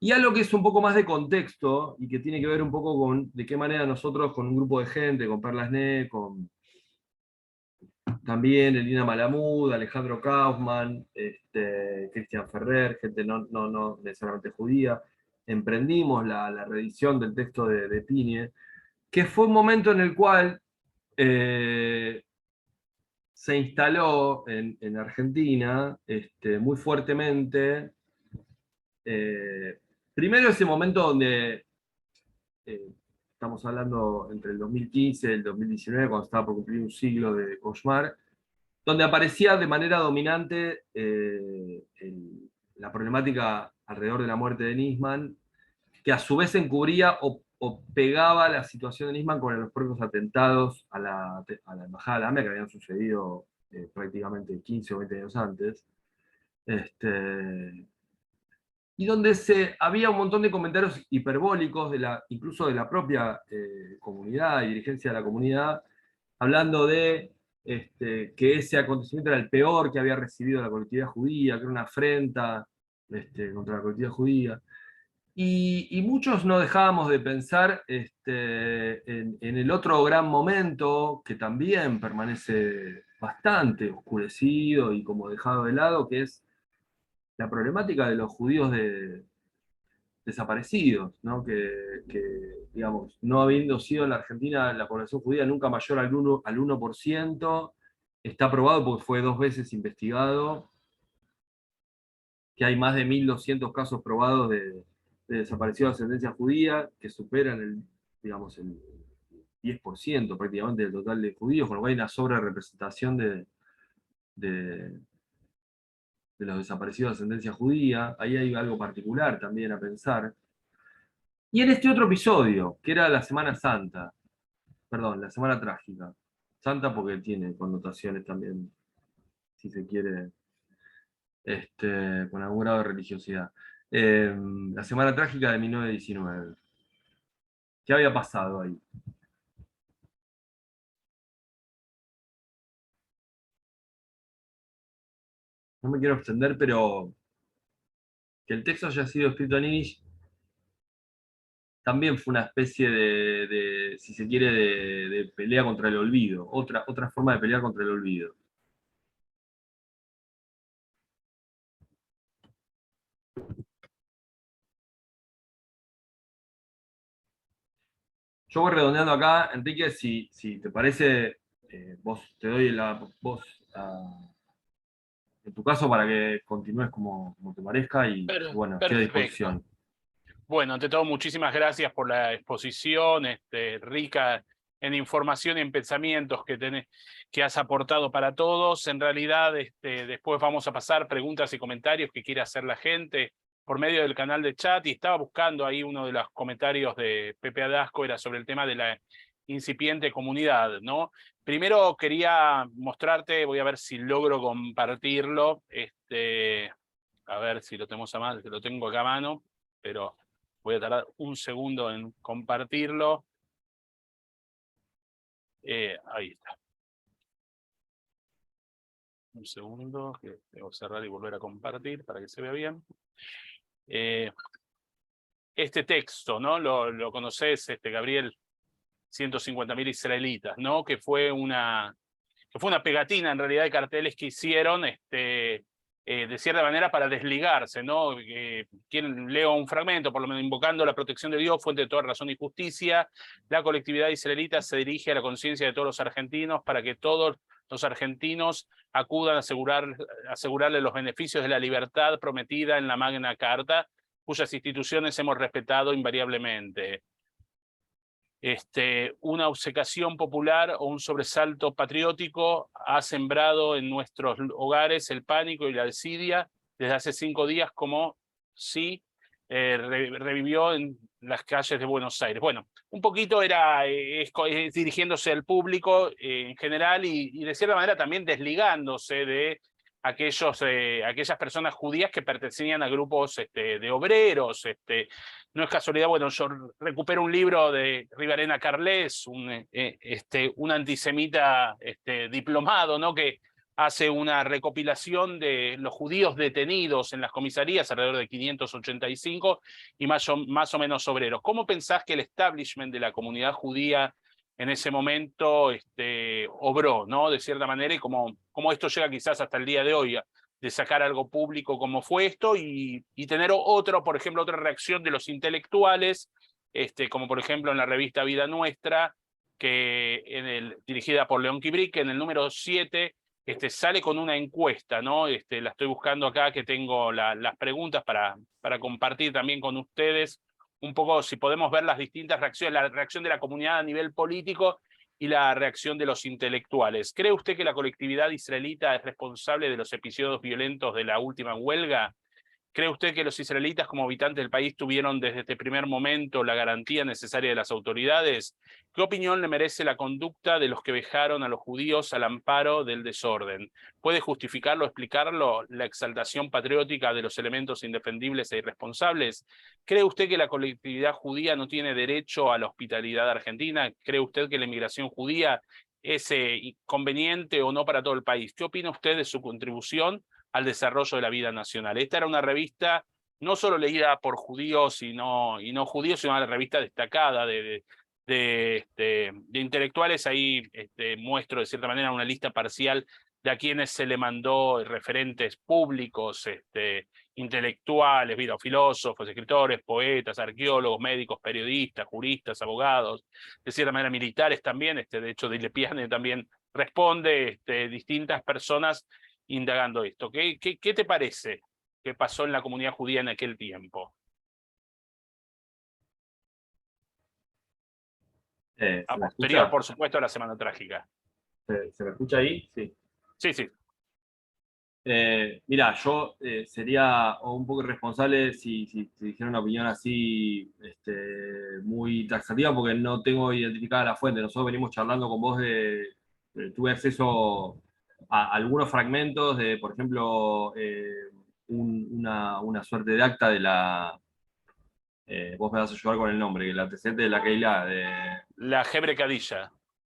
Speaker 2: Y algo que es un poco más de contexto y que tiene que ver un poco con de qué manera nosotros, con un grupo de gente, con Perlasné, con también Elina Malamud, Alejandro Kaufman, Cristian Ferrer, gente no necesariamente judía, emprendimos la reedición del texto de Piñe, que fue un momento en el cual se instaló en Argentina muy fuertemente. Primero ese momento donde estamos hablando entre el 2015 y el 2019, cuando estaba por cumplir un siglo de Kosmar, donde aparecía de manera dominante la problemática alrededor de la muerte de Nisman, que a su vez encubría o pegaba la situación de Nisman con los propios atentados a la Embajada de la AMIA que habían sucedido prácticamente 15 o 20 años antes. Y donde había un montón de comentarios hiperbólicos, incluso de la propia comunidad y dirigencia de la comunidad, hablando de que ese acontecimiento era el peor que había recibido la colectividad judía, que era una afrenta contra la colectividad judía. Y muchos no dejábamos de pensar en el otro gran momento, que también permanece bastante oscurecido y como dejado de lado, que es la problemática de los judíos desaparecidos, ¿no? Digamos, no habiendo sido en la Argentina la población judía nunca mayor al 1%, está probado porque fue 2 veces investigado, que hay más de 1.200 casos probados de desaparecidos de ascendencia judía, que superan digamos, el 10% prácticamente del total de judíos, con lo cual hay una sobrerepresentación de los desaparecidos de ascendencia judía. Ahí hay algo particular también a pensar. Y en este otro episodio, que era la Semana Santa, perdón, la Semana Trágica. Santa porque tiene connotaciones también, si se quiere, con algún grado de religiosidad. La Semana Trágica de 1919. ¿Qué había pasado ahí? No me quiero extender, pero que el texto haya sido escrito en Yiddish también fue una especie si se quiere, de pelea contra el olvido, otra forma de pelear contra el olvido. Yo voy redondeando acá, Enrique, si te parece, te doy la voz en tu caso para que continúes como te parezca y bueno, estoy a
Speaker 1: Perfecto.
Speaker 2: disposición.
Speaker 1: Bueno, ante todo, muchísimas gracias por la exposición, rica en información y en pensamientos que has aportado para todos. En realidad, después vamos a pasar preguntas y comentarios que quiera hacer la gente por medio del canal de chat, y estaba buscando ahí uno de los comentarios de Pepe Adasco, era sobre el tema de la incipiente comunidad, ¿no? Primero quería mostrarte, voy a ver si logro compartirlo, a ver si lo tenemos a mano, que lo tengo acá a mano, pero voy a tardar un segundo en compartirlo. Ahí está. Un segundo, que tengo que cerrar y volver a compartir para que se vea bien. Este texto, ¿no? Lo conoces, Gabriel, 150.000 israelitas, ¿no? Que fue una pegatina en realidad de carteles que hicieron de cierta manera para desligarse, ¿no? Leo un fragmento, por lo menos invocando la protección de Dios, fuente de toda razón y justicia, la colectividad israelita se dirige a la conciencia de todos los argentinos para que todos los argentinos acudan a asegurarle los beneficios de la libertad prometida en la Magna Carta, cuyas instituciones hemos respetado invariablemente. Una obcecación popular o un sobresalto patriótico ha sembrado en nuestros hogares el pánico y la desidia desde hace 5 días, como si revivió en las calles de Buenos Aires. Bueno, un poquito es dirigiéndose al público en general y de cierta manera también desligándose de aquellas personas judías que pertenecían a grupos de obreros. No es casualidad, bueno, yo recupero un libro de Rivarena Carles, un antisemita diplomado, ¿no? Que hace una recopilación de los judíos detenidos en las comisarías, alrededor de 585, y más o menos obreros. ¿Cómo pensás que el establishment de la comunidad judía en ese momento obró, ¿no? De cierta manera, y cómo esto llega quizás hasta el día de hoy, de sacar algo público como fue esto y tener por ejemplo, otra reacción de los intelectuales, como por ejemplo en la revista Vida Nuestra, dirigida por León Kibrik, que en el número 7 sale con una encuesta, ¿no? La estoy buscando acá, que tengo las preguntas para compartir también con ustedes, un poco si podemos ver las distintas reacciones, la reacción de la comunidad a nivel político y la reacción de los intelectuales. ¿Cree usted que la colectividad israelita es responsable de los episodios violentos de la última huelga? ¿Cree usted que los israelitas como habitantes del país tuvieron desde este primer momento la garantía necesaria de las autoridades? ¿Qué opinión le merece la conducta de los que vejaron a los judíos al amparo del desorden? ¿Puede justificarlo, explicarlo, la exaltación patriótica de los elementos indefendibles e irresponsables? ¿Cree usted que la colectividad judía no tiene derecho a la hospitalidad argentina? ¿Cree usted que la inmigración judía es conveniente o no para todo el país? ¿Qué opina usted de su contribución al desarrollo de la vida nacional? Esta era una revista no solo leída por judíos y no judíos, sino una revista destacada de intelectuales. Ahí muestro de cierta manera una lista parcial de a quienes se le mandó referentes públicos, intelectuales, filósofos, escritores, poetas, arqueólogos, médicos, periodistas, juristas, abogados, de cierta manera militares también. De hecho, Dilepiane también responde, distintas personas indagando esto. ¿Qué te parece que pasó en la comunidad judía en aquel tiempo?
Speaker 2: ¿Se
Speaker 1: A
Speaker 2: me
Speaker 1: posterior,
Speaker 2: escucha?
Speaker 1: por supuesto, a la Semana Trágica.
Speaker 2: ¿Se me escucha ahí? Sí.
Speaker 1: Sí, sí.
Speaker 2: Mira, yo sería un poco irresponsable si dijera una opinión así muy taxativa, porque no tengo identificada la fuente. Nosotros venimos charlando con vos tuve acceso a algunos fragmentos de, por ejemplo, una suerte de acta de vos me vas a ayudar con el nombre, el antecedente de la Keilah,
Speaker 1: La Hebre Kadisha.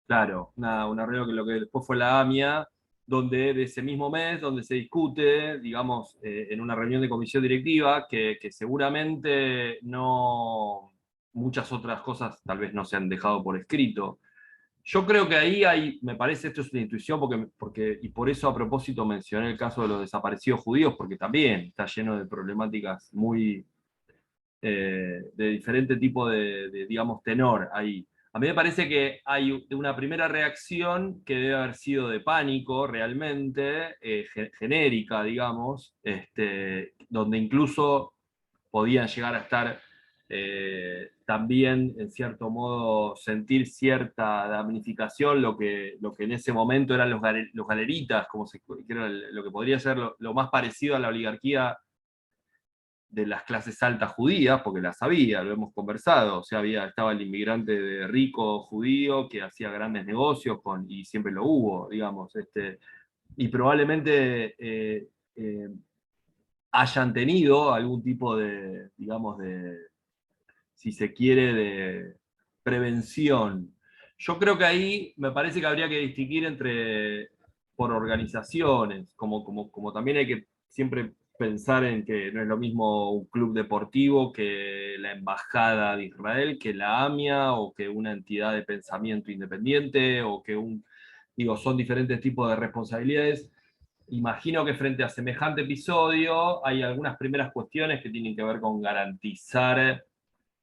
Speaker 2: claro, una reunión que lo que después fue la AMIA, donde de ese mismo mes, donde se discute, digamos, en una reunión de comisión directiva, que seguramente no, muchas otras cosas tal vez no se han dejado por escrito. Yo creo que ahí hay, me parece, esto es una intuición, y por eso a propósito mencioné el caso de los desaparecidos judíos, porque también está lleno de problemáticas muy, de diferente tipo digamos, tenor ahí. A mí me parece que hay una primera reacción que debe haber sido de pánico realmente, genérica, digamos, donde incluso podían llegar a estar también, en cierto modo, sentir cierta damnificación, lo que en ese momento eran los galeritas, que era lo que podría ser lo más parecido a la oligarquía de las clases altas judías, porque las había, lo hemos conversado, o sea, estaba el inmigrante de rico judío que hacía grandes negocios y siempre lo hubo, digamos, y probablemente hayan tenido algún tipo de, digamos, si se quiere, de prevención. Yo creo que ahí me parece que habría que distinguir por organizaciones, como también hay que siempre pensar en que no es lo mismo un club deportivo que la Embajada de Israel, que la AMIA, o que una entidad de pensamiento independiente, digo, son diferentes tipos de responsabilidades. imagino que frente a semejante episodio hay algunas primeras cuestiones que tienen que ver con garantizar,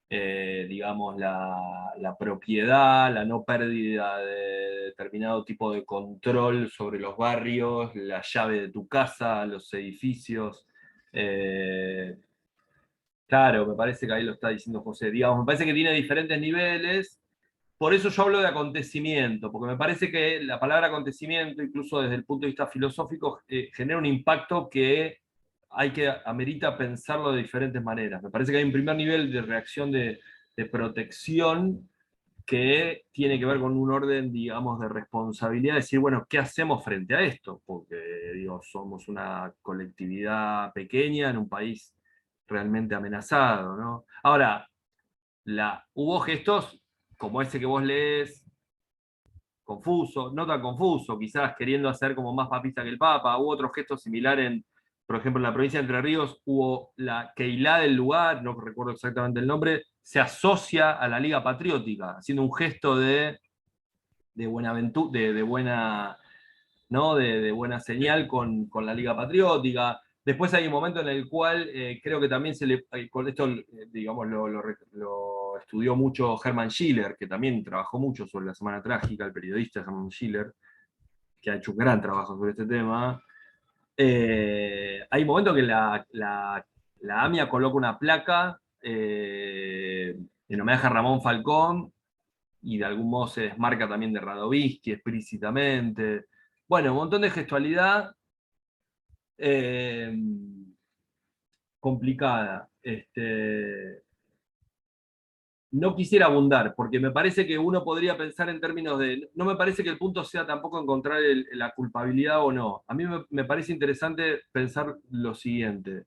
Speaker 2: digamos, la propiedad, la no pérdida de determinado tipo de control sobre los barrios, la llave de tu casa, los edificios. Claro, me parece que ahí lo está diciendo José. Digamos, me parece que tiene diferentes niveles. Por eso yo hablo de acontecimiento, porque me parece que la palabra acontecimiento, incluso desde el punto de vista filosófico, genera un impacto que amerita pensarlo de diferentes maneras. Me parece que hay un primer nivel de reacción de protección que tiene que ver con un orden, digamos, de responsabilidad, decir, bueno, ¿qué hacemos frente a esto? Porque, digo, somos una colectividad pequeña en un país realmente amenazado, ¿no? Ahora, hubo gestos como ese que vos lees, confuso, no tan confuso, quizás queriendo hacer como más papista que el Papa. Hubo otros gestos similares, por ejemplo, en la provincia de Entre Ríos hubo la Keilá del lugar, no recuerdo exactamente el nombre, se asocia a la Liga Patriótica, haciendo un gesto de buenaventura, de buena, ¿no? de buena señal con la Liga Patriótica. Después hay un momento en el cual creo que también con esto, digamos, lo estudió mucho Hermann Schiller, que también trabajó mucho sobre la Semana Trágica, el periodista Hermann Schiller, que ha hecho un gran trabajo sobre este tema. Hay un momento que la AMIA coloca una placa en homenaje a Ramón Falcón, y de algún modo se desmarca también de Radovisky explícitamente. Bueno, un montón de gestualidad eh, complicada. No quisiera abundar, porque me parece que uno podría pensar en términos de... No me parece que el punto sea tampoco encontrar la culpabilidad o no. A mí me parece interesante pensar lo siguiente.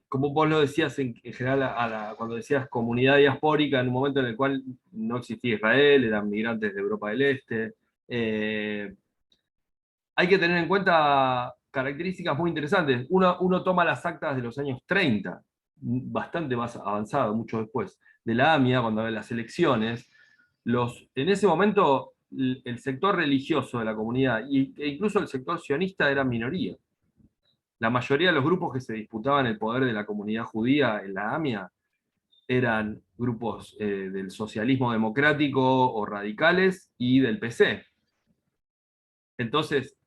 Speaker 2: Como vos lo decías en general cuando decías comunidad diaspórica, en un momento en el cual no existía Israel, eran migrantes de Europa del Este. Hay que tener en cuenta características muy interesantes. Uno toma las actas de los años 30, bastante más avanzado, mucho después, de la AMIA, cuando había las elecciones. En ese momento, el sector religioso de la comunidad, e incluso el sector sionista, era minoría. La mayoría de los grupos que se disputaban el poder de la comunidad judía en la AMIA eran grupos del socialismo democrático o radicales y del PC. Entonces,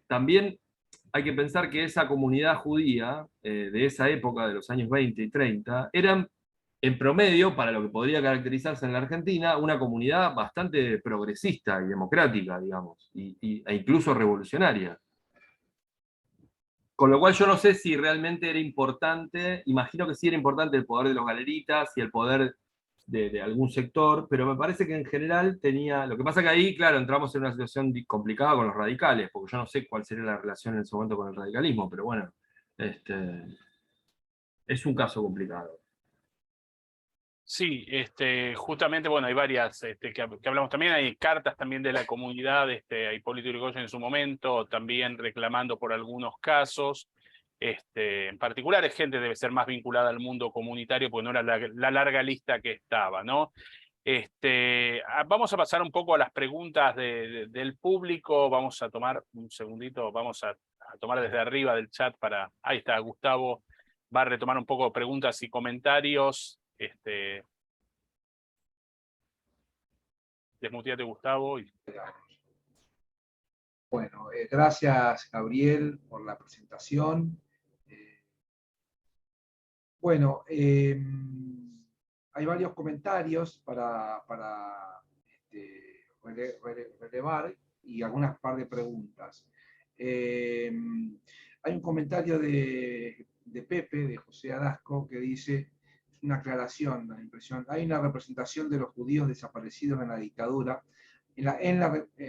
Speaker 2: también hay que pensar que esa comunidad judía de esa época, de los años 20 y 30, eran en promedio, para lo que podría caracterizarse en la Argentina, una comunidad bastante progresista y democrática, digamos, e incluso revolucionaria. Con lo cual yo no sé si realmente era importante, imagino que sí era importante el poder de los galeritas y el poder de algún sector, pero me parece que en general tenía... Lo que pasa que ahí, claro, entramos en una situación complicada con los radicales, porque yo no sé cuál sería la relación en ese momento con el radicalismo, pero bueno, es un caso complicado.
Speaker 1: Sí, justamente, bueno, hay varias que hablamos también, hay cartas también de la comunidad, a Hipólito Yrigoyen en su momento, también reclamando por algunos casos. En particular, es gente debe ser más vinculada al mundo comunitario, porque no era la larga lista que estaba, ¿no? Vamos a pasar un poco a las preguntas del público. Vamos a tomar un segundito, vamos a tomar desde arriba del chat para... Ahí está, Gustavo va a retomar un poco preguntas y comentarios. Desmuteate, Gustavo.
Speaker 3: Bueno, gracias Gabriel por la presentación. Bueno, hay varios comentarios para relevar y algunas par de preguntas. Hay un comentario de Pepe, de José Adasco, que dice, una aclaración, la impresión, hay una representación de los judíos desaparecidos en la dictadura.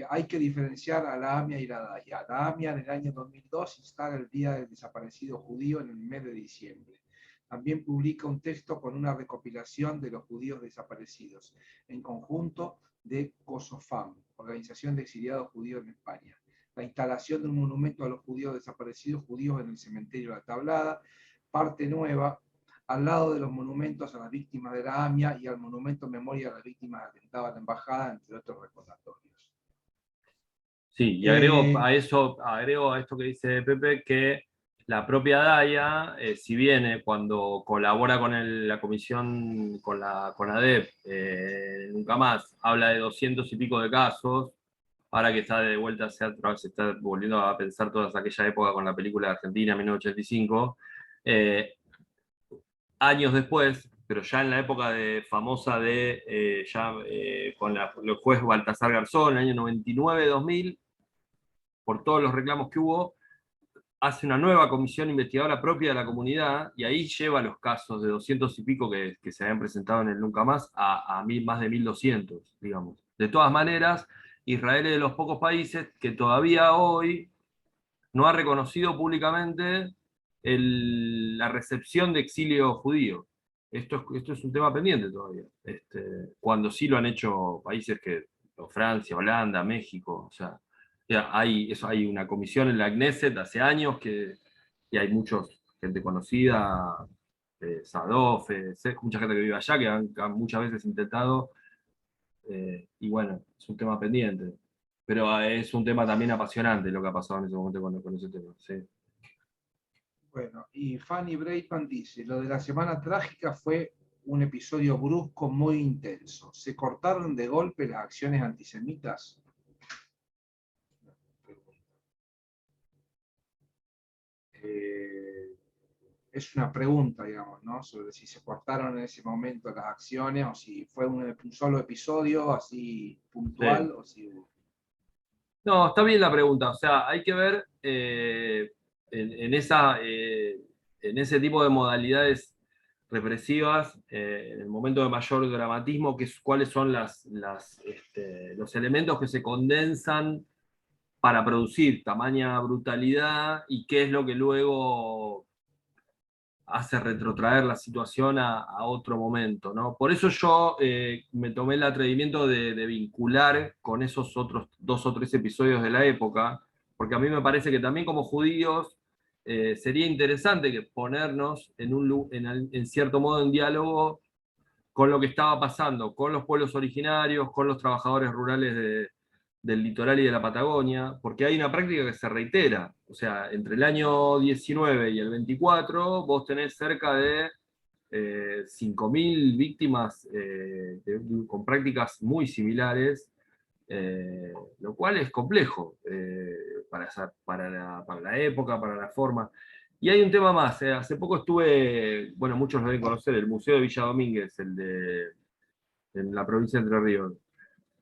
Speaker 3: Hay que diferenciar a la AMIA y la DAIA. La AMIA en el año 2002 instala el Día del Desaparecido Judío en el mes de diciembre. También publica un texto con una recopilación de los judíos desaparecidos, en conjunto de COSOFAM, Organización de Exiliados Judíos en España. La instalación de un monumento a los judíos desaparecidos judíos en el cementerio de La Tablada, parte nueva, al lado de los monumentos a las víctimas de la AMIA y al monumento en memoria a las víctimas de atentado a la embajada, entre otros recordatorios.
Speaker 2: Sí, y agrego a esto que dice Pepe, que la propia DAIA, si viene cuando colabora con la comisión, con la CONADEP, nunca más, habla de 200 y pico de casos, ahora que está de vuelta hacia atrás, se está volviendo a pensar toda aquella época con la película de Argentina, 1985, años después, pero ya en la época famosa con el juez Baltasar Garzón, en el año 99-2000, por todos los reclamos que hubo, hace una nueva comisión investigadora propia de la comunidad y ahí lleva los casos de 200 y pico que se habían presentado en el Nunca Más a más de 1200, digamos. De todas maneras, Israel es de los pocos países que todavía hoy no ha reconocido públicamente la recepción de exilio judío. Esto es un tema pendiente todavía. Cuando sí lo han hecho países Francia, Holanda, México, o sea, ya hay una comisión en la Knesset hace años y hay gente conocida, Sadov, mucha gente que vive allá, que han muchas veces intentado, y bueno, es un tema pendiente. Pero es un tema también apasionante lo que ha pasado en ese momento con ese tema. Sí.
Speaker 3: Bueno, y Fanny Breitman dice, lo de la semana trágica fue un episodio brusco muy intenso. ¿Se cortaron de golpe las acciones antisemitas? Es una pregunta, digamos, ¿no? Sobre si se cortaron en ese momento las acciones o si fue un solo episodio así puntual
Speaker 2: Sí.
Speaker 3: o si...
Speaker 2: No, está bien la pregunta. O sea, hay que ver en en ese tipo de modalidades represivas, en el momento de mayor dramatismo, cuáles son los elementos que se condensan para producir tamaña brutalidad y qué es lo que luego hace retrotraer la situación a otro momento, ¿no? Por eso yo me tomé el atrevimiento de vincular con esos otros 2 o 3 episodios de la época, porque a mí me parece que también como judíos sería interesante ponernos en cierto modo en diálogo con lo que estaba pasando, con los pueblos originarios, con los trabajadores rurales del litoral y de la Patagonia, porque hay una práctica que se reitera. O sea, entre el año 19 y el 24, vos tenés cerca de 5.000 víctimas con prácticas muy similares, lo cual es complejo para la época, para la forma. Y hay un tema más. Hace poco estuve, bueno, muchos lo deben conocer, el Museo de Villa Domínguez, en la provincia de Entre Ríos.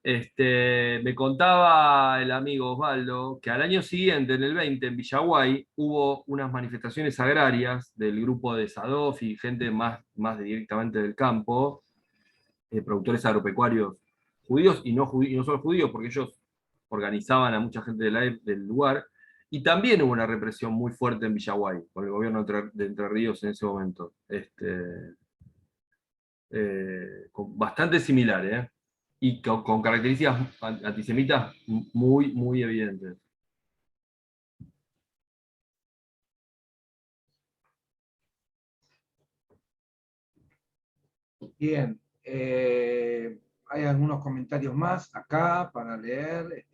Speaker 2: Me contaba el amigo Osvaldo que al año siguiente, en el 20, en Villaguay, hubo unas manifestaciones agrarias del grupo de Sadov y gente más directamente del campo, productores agropecuarios judíos y no solo judíos, porque ellos organizaban a mucha gente del lugar. Y también hubo una represión muy fuerte en Villaguay, con el gobierno de Entre Ríos en ese momento. Bastante similar, ¿eh? Y con características antisemitas muy evidentes.
Speaker 3: Bien, hay algunos comentarios más acá para leer.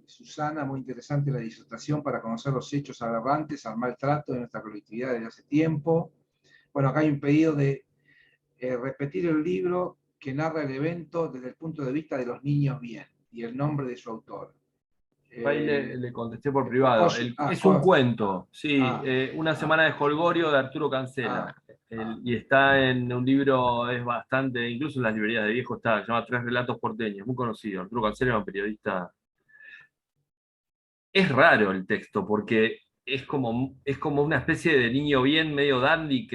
Speaker 3: Susana, muy interesante la disertación para conocer los hechos aberrantes al maltrato de nuestra colectividad desde hace tiempo. Bueno, acá hay un pedido de repetir el libro que narra el evento desde el punto de vista de los niños bien y el nombre de su autor.
Speaker 2: Ahí le contesté por privado. Es un
Speaker 3: ah,
Speaker 2: cuento, sí,
Speaker 3: ah,
Speaker 2: Una semana de Holgorio de Arturo Cancela.
Speaker 3: ah.
Speaker 2: Y está en un libro, es bastante, incluso en las librerías de viejo está, se llama Tres Relatos Porteños, muy conocido. Arturo Cancela era un periodista. Es raro el texto, porque es como una especie de niño bien medio dandy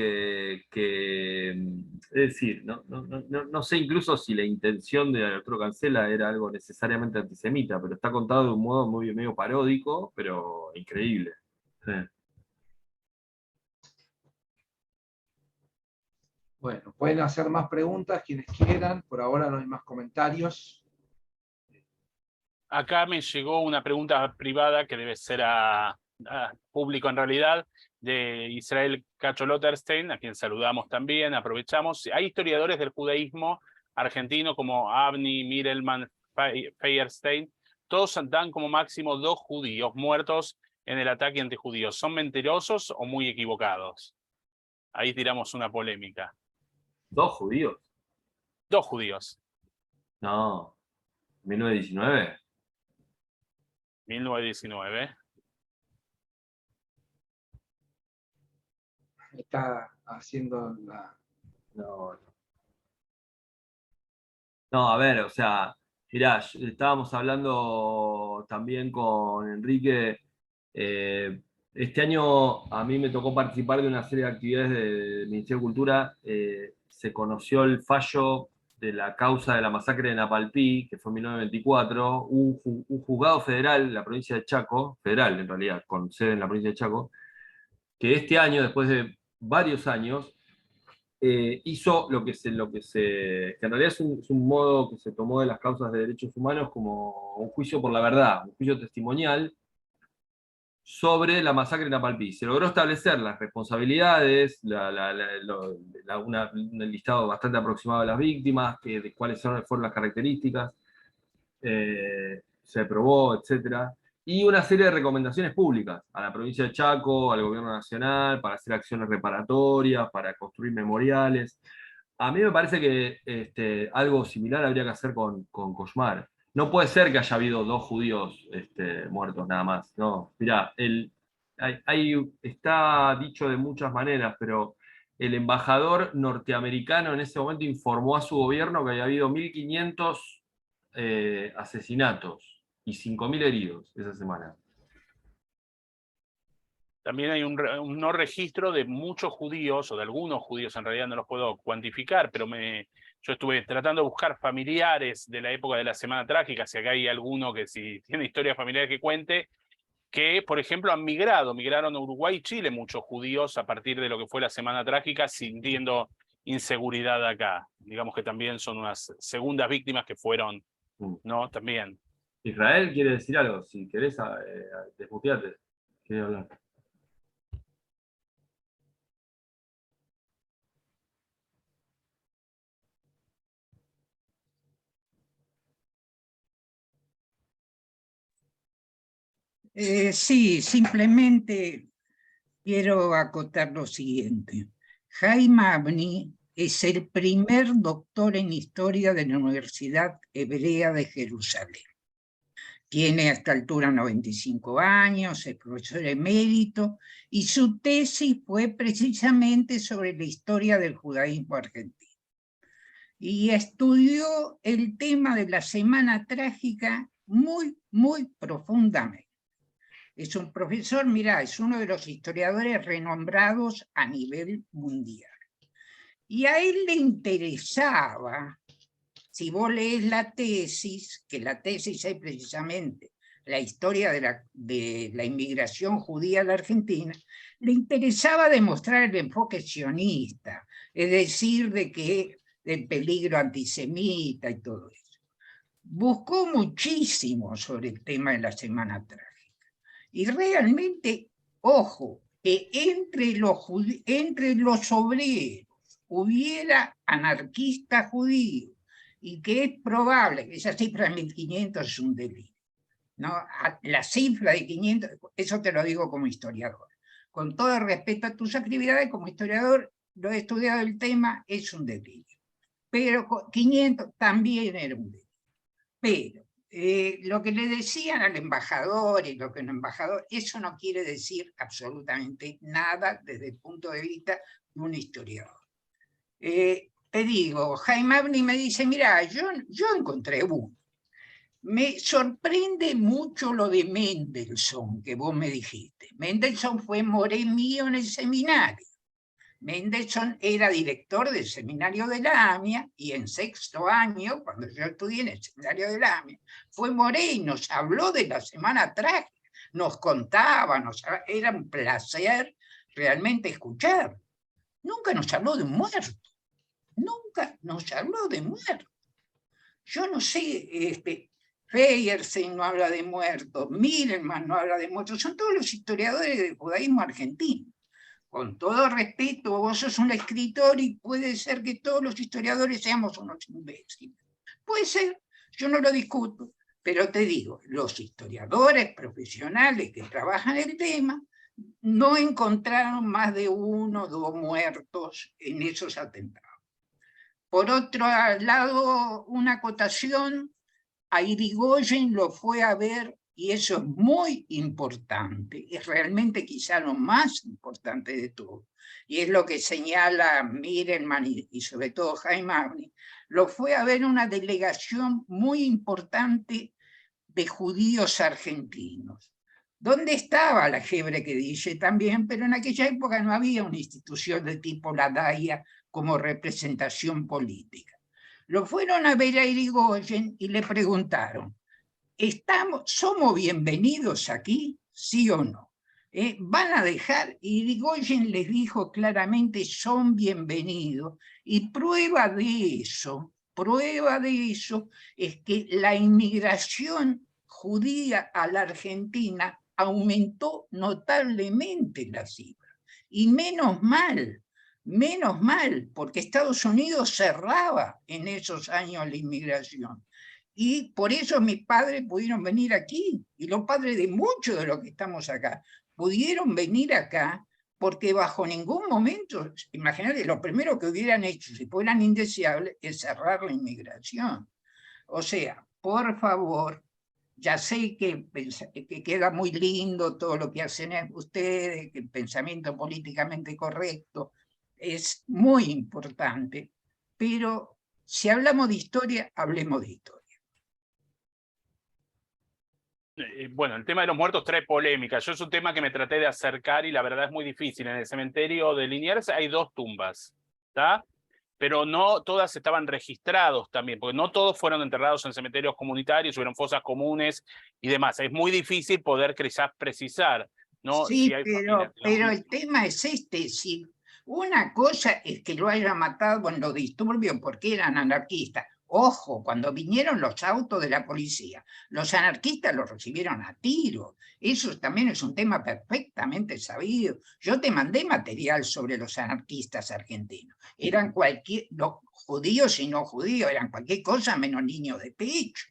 Speaker 2: es decir, no sé incluso si la intención de Arturo Cancela era algo necesariamente antisemita, pero está contado de un modo muy medio paródico, pero increíble. Sí.
Speaker 3: Bueno, pueden hacer más preguntas quienes quieran. Por ahora no hay más comentarios.
Speaker 1: Acá me llegó una pregunta privada que debe ser a público en realidad, de Israel Cacholotterstein, a quien saludamos también, aprovechamos. Hay historiadores del judaísmo argentino como Avni Mirelman Feierstein, todos dan como máximo 2 judíos muertos en el ataque antijudíos. ¿Son mentirosos o muy equivocados? Ahí tiramos una polémica.
Speaker 2: ¿2 judíos?
Speaker 1: 2 judíos.
Speaker 2: No. ¿1919?
Speaker 1: 1919.
Speaker 3: Está haciendo la...
Speaker 2: No. No, a ver, o sea, mirá, estábamos hablando también con Enrique. Este año a mí me tocó participar de una serie de actividades del Ministerio de Cultura. Se conoció el fallo de la causa de la masacre de Napalpí, que fue en 1924. Un juzgado federal en la provincia de Chaco, federal en realidad, con sede en la provincia de Chaco, que este año, después de varios años, hizo que en realidad es un modo que se tomó de las causas de derechos humanos como un juicio por la verdad, un juicio testimonial sobre la masacre de Napalpí. Se logró establecer las responsabilidades, un listado bastante aproximado de las víctimas, de cuáles fueron las características, se probó, etcétera, y una serie de recomendaciones públicas a la provincia de Chaco, al gobierno nacional, para hacer acciones reparatorias, para construir memoriales. A mí me parece que algo similar habría que hacer con Kosmar. No puede ser que haya habido 2 judíos muertos nada más. No, mirá, está dicho de muchas maneras, pero el embajador norteamericano en ese momento informó a su gobierno que había habido 1.500 asesinatos y 5.000 heridos esa semana.
Speaker 1: También hay un no registro de muchos judíos, o de algunos judíos, en realidad no los puedo cuantificar, pero yo estuve tratando de buscar familiares de la época de la Semana Trágica, si acá hay alguno que si tiene historia familiar que cuente, que, por ejemplo, migraron a Uruguay y Chile muchos judíos a partir de lo que fue la Semana Trágica, sintiendo inseguridad acá. Digamos que también son unas segundas víctimas que fueron, ¿no? También.
Speaker 2: Israel quiere decir algo, si querés, desmuteate. Quiere hablar.
Speaker 4: Sí, simplemente quiero acotar lo siguiente. Jaime Abni es el primer doctor en historia de la Universidad Hebrea de Jerusalén. Tiene a esta altura 95 años, es profesor emérito, y su tesis fue precisamente sobre la historia del judaísmo argentino. Y estudió el tema de la Semana Trágica muy, muy profundamente. Es un profesor, mira, es uno de los historiadores renombrados a nivel mundial. Y a él le interesaba, si vos lees la tesis, que la tesis es precisamente la historia de la inmigración judía a la Argentina, le interesaba demostrar el enfoque sionista, es decir, del peligro antisemita y todo eso. Buscó muchísimo sobre el tema de la Semana Trágica. Y realmente, ojo, que entre los obreros hubiera anarquistas judíos y que es probable que esa cifra de 1.500 es un delirio. ¿No? La cifra de 500, eso te lo digo como historiador. Con todo el respeto a tus actividades como historiador, lo he estudiado el tema, es un delirio. Pero 500 también era un delirio. Pero lo que le decían al embajador y lo que el embajador, eso no quiere decir absolutamente nada desde el punto de vista de un historiador. Te digo, Jaime Abni me dice, mira, yo encontré uno. Me sorprende mucho lo de Mendelssohn, que vos me dijiste. Mendelssohn fue moré mío en el seminario. Mendelssohn era director del seminario de la AMIA y en 6º año, cuando yo estudié en el seminario de la AMIA, fue moré y nos habló de la Semana Trágica, nos contaba, era un placer realmente escuchar. Nunca nos habló de un muerto, nunca nos habló de muerto. Yo no sé, Feyerstein no habla de muertos, Millerman no habla de muertos, son todos los historiadores del judaísmo argentino. Con todo respeto, vos sos un escritor y puede ser que todos los historiadores seamos unos imbéciles. Puede ser, yo no lo discuto, Pero te digo, los historiadores profesionales que trabajan el tema no encontraron más de 1 o 2 muertos en esos atentados. Por otro lado, una acotación, a Irigoyen lo fue a ver, y eso es muy importante, es realmente quizá lo más importante de todo, y es lo que señala Mirelman y sobre todo Jaime Abni, lo fue a ver una delegación muy importante de judíos argentinos. ¿Dónde estaba la Hebraica Kaddish también? Pero en aquella época no había una institución de tipo la DAIA como representación política. Lo fueron a ver a Irigoyen y le preguntaron, ¿somos bienvenidos aquí? ¿Sí o no? ¿Van a dejar? Y Irigoyen les dijo claramente, son bienvenidos. Y prueba de eso es que la inmigración judía a la Argentina aumentó notablemente la cifra. Y menos mal, porque Estados Unidos cerraba en esos años la inmigración. Y por eso mis padres pudieron venir aquí, y los padres de muchos de los que estamos acá, pudieron venir acá porque bajo ningún momento, imagínate, lo primero que hubieran hecho si fueran indeseables es cerrar la inmigración. O sea, por favor, ya sé que queda muy lindo todo lo que hacen ustedes, que el pensamiento políticamente correcto es muy importante, pero si hablamos de historia, hablemos de historia.
Speaker 1: Bueno, el tema de los muertos trae polémica. Yo es un tema que me traté de acercar y la verdad es muy difícil. En el cementerio de Liniers hay 2 tumbas, ¿está? Pero no todas estaban registrados también, porque no todos fueron enterrados en cementerios comunitarios, hubieron fosas comunes y demás. Es muy difícil poder quizás precisar, ¿no?
Speaker 4: Sí,
Speaker 1: Si hay
Speaker 4: pero el tema es este, si una cosa es que lo haya matado en los disturbios porque eran anarquistas. Ojo, cuando vinieron los autos de la policía, los anarquistas los recibieron a tiros. Eso también es un tema perfectamente sabido. Yo te mandé material sobre los anarquistas argentinos. Eran los judíos y no judíos, eran cualquier cosa menos niños de pecho.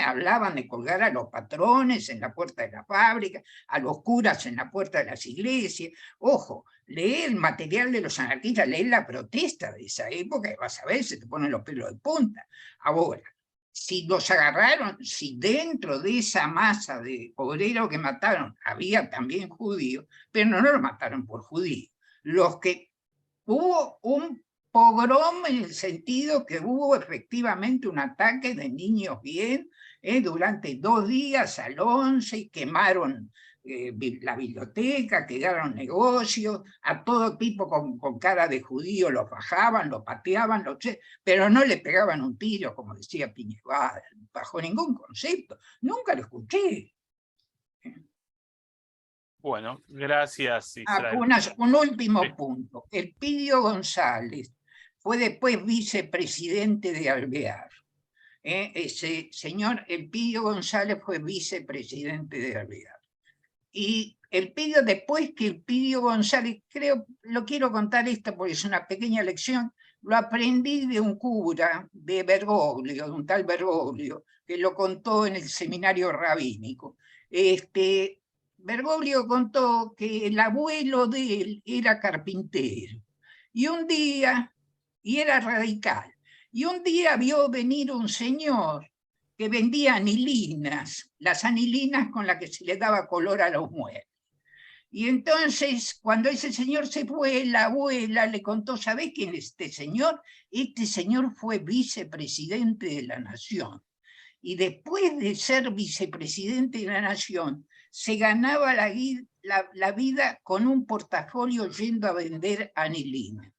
Speaker 4: Hablaban de colgar a los patrones en la puerta de la fábrica, a los curas en la puerta de las iglesias. Ojo, lee el material de los anarquistas, lee la protesta de esa época y vas a ver, se te ponen los pelos de punta. Ahora, si los agarraron, si dentro de esa masa de obreros que mataron había también judíos, pero no los mataron por judíos. Hubo un pogrom en el sentido que hubo efectivamente un ataque de niños bien, durante 2 días al 11, quemaron la biblioteca, quedaron negocios, a todo tipo con cara de judío los bajaban, los pateaban, pero no le pegaban un tiro, como decía Piñeval, bajo ningún concepto. Nunca lo escuché.
Speaker 1: Bueno, gracias, Israel.
Speaker 4: Un último punto. Elpidio González fue después vicepresidente de Alvear. Ese señor Elpidio González fue vicepresidente de Alvear. Y después que Elpidio González, lo quiero contar esto porque es una pequeña lección, lo aprendí de un cura de Bergoglio, de un tal Bergoglio, que lo contó en el seminario rabínico. Bergoglio contó que el abuelo de él era carpintero, y era radical, y un día vio venir un señor que vendía anilinas, las anilinas con las que se le daba color a los muebles. Y entonces, cuando ese señor se fue, la abuela le contó, ¿sabés quién es este señor? Este señor fue vicepresidente de la Nación. Y después de ser vicepresidente de la Nación, se ganaba la vida con un portafolio yendo a vender anilina.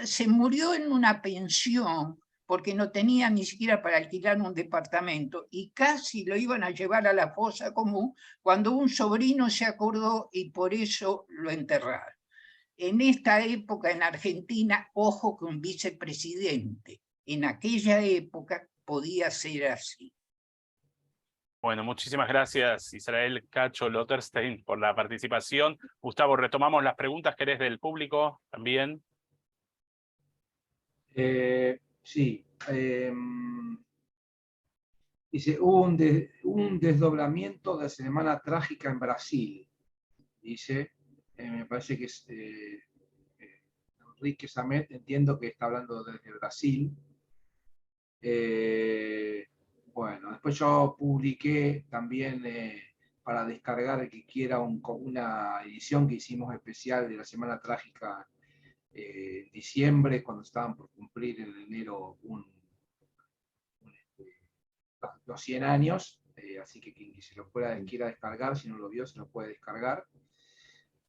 Speaker 4: Se murió en una pensión porque no tenía ni siquiera para alquilar un departamento y casi lo iban a llevar a la fosa común cuando un sobrino se acordó y por eso lo enterraron. En esta época en Argentina, ojo que un vicepresidente en aquella época podía ser así.
Speaker 1: Bueno, muchísimas gracias, Israel Cacho Lotterstein, por la participación. Gustavo, retomamos las preguntas que eres del público también.
Speaker 3: Sí. Dice, hubo un desdoblamiento de la Semana Trágica en Brasil. Dice, me parece que es Enrique Samet, entiendo que está hablando desde Brasil. Bueno, después yo publiqué también para descargar el que quiera una edición que hicimos especial de la Semana Trágica en diciembre, cuando estaban por cumplir en enero los 100 años, así que quien se lo quiera descargar, si no lo vio, se lo puede descargar.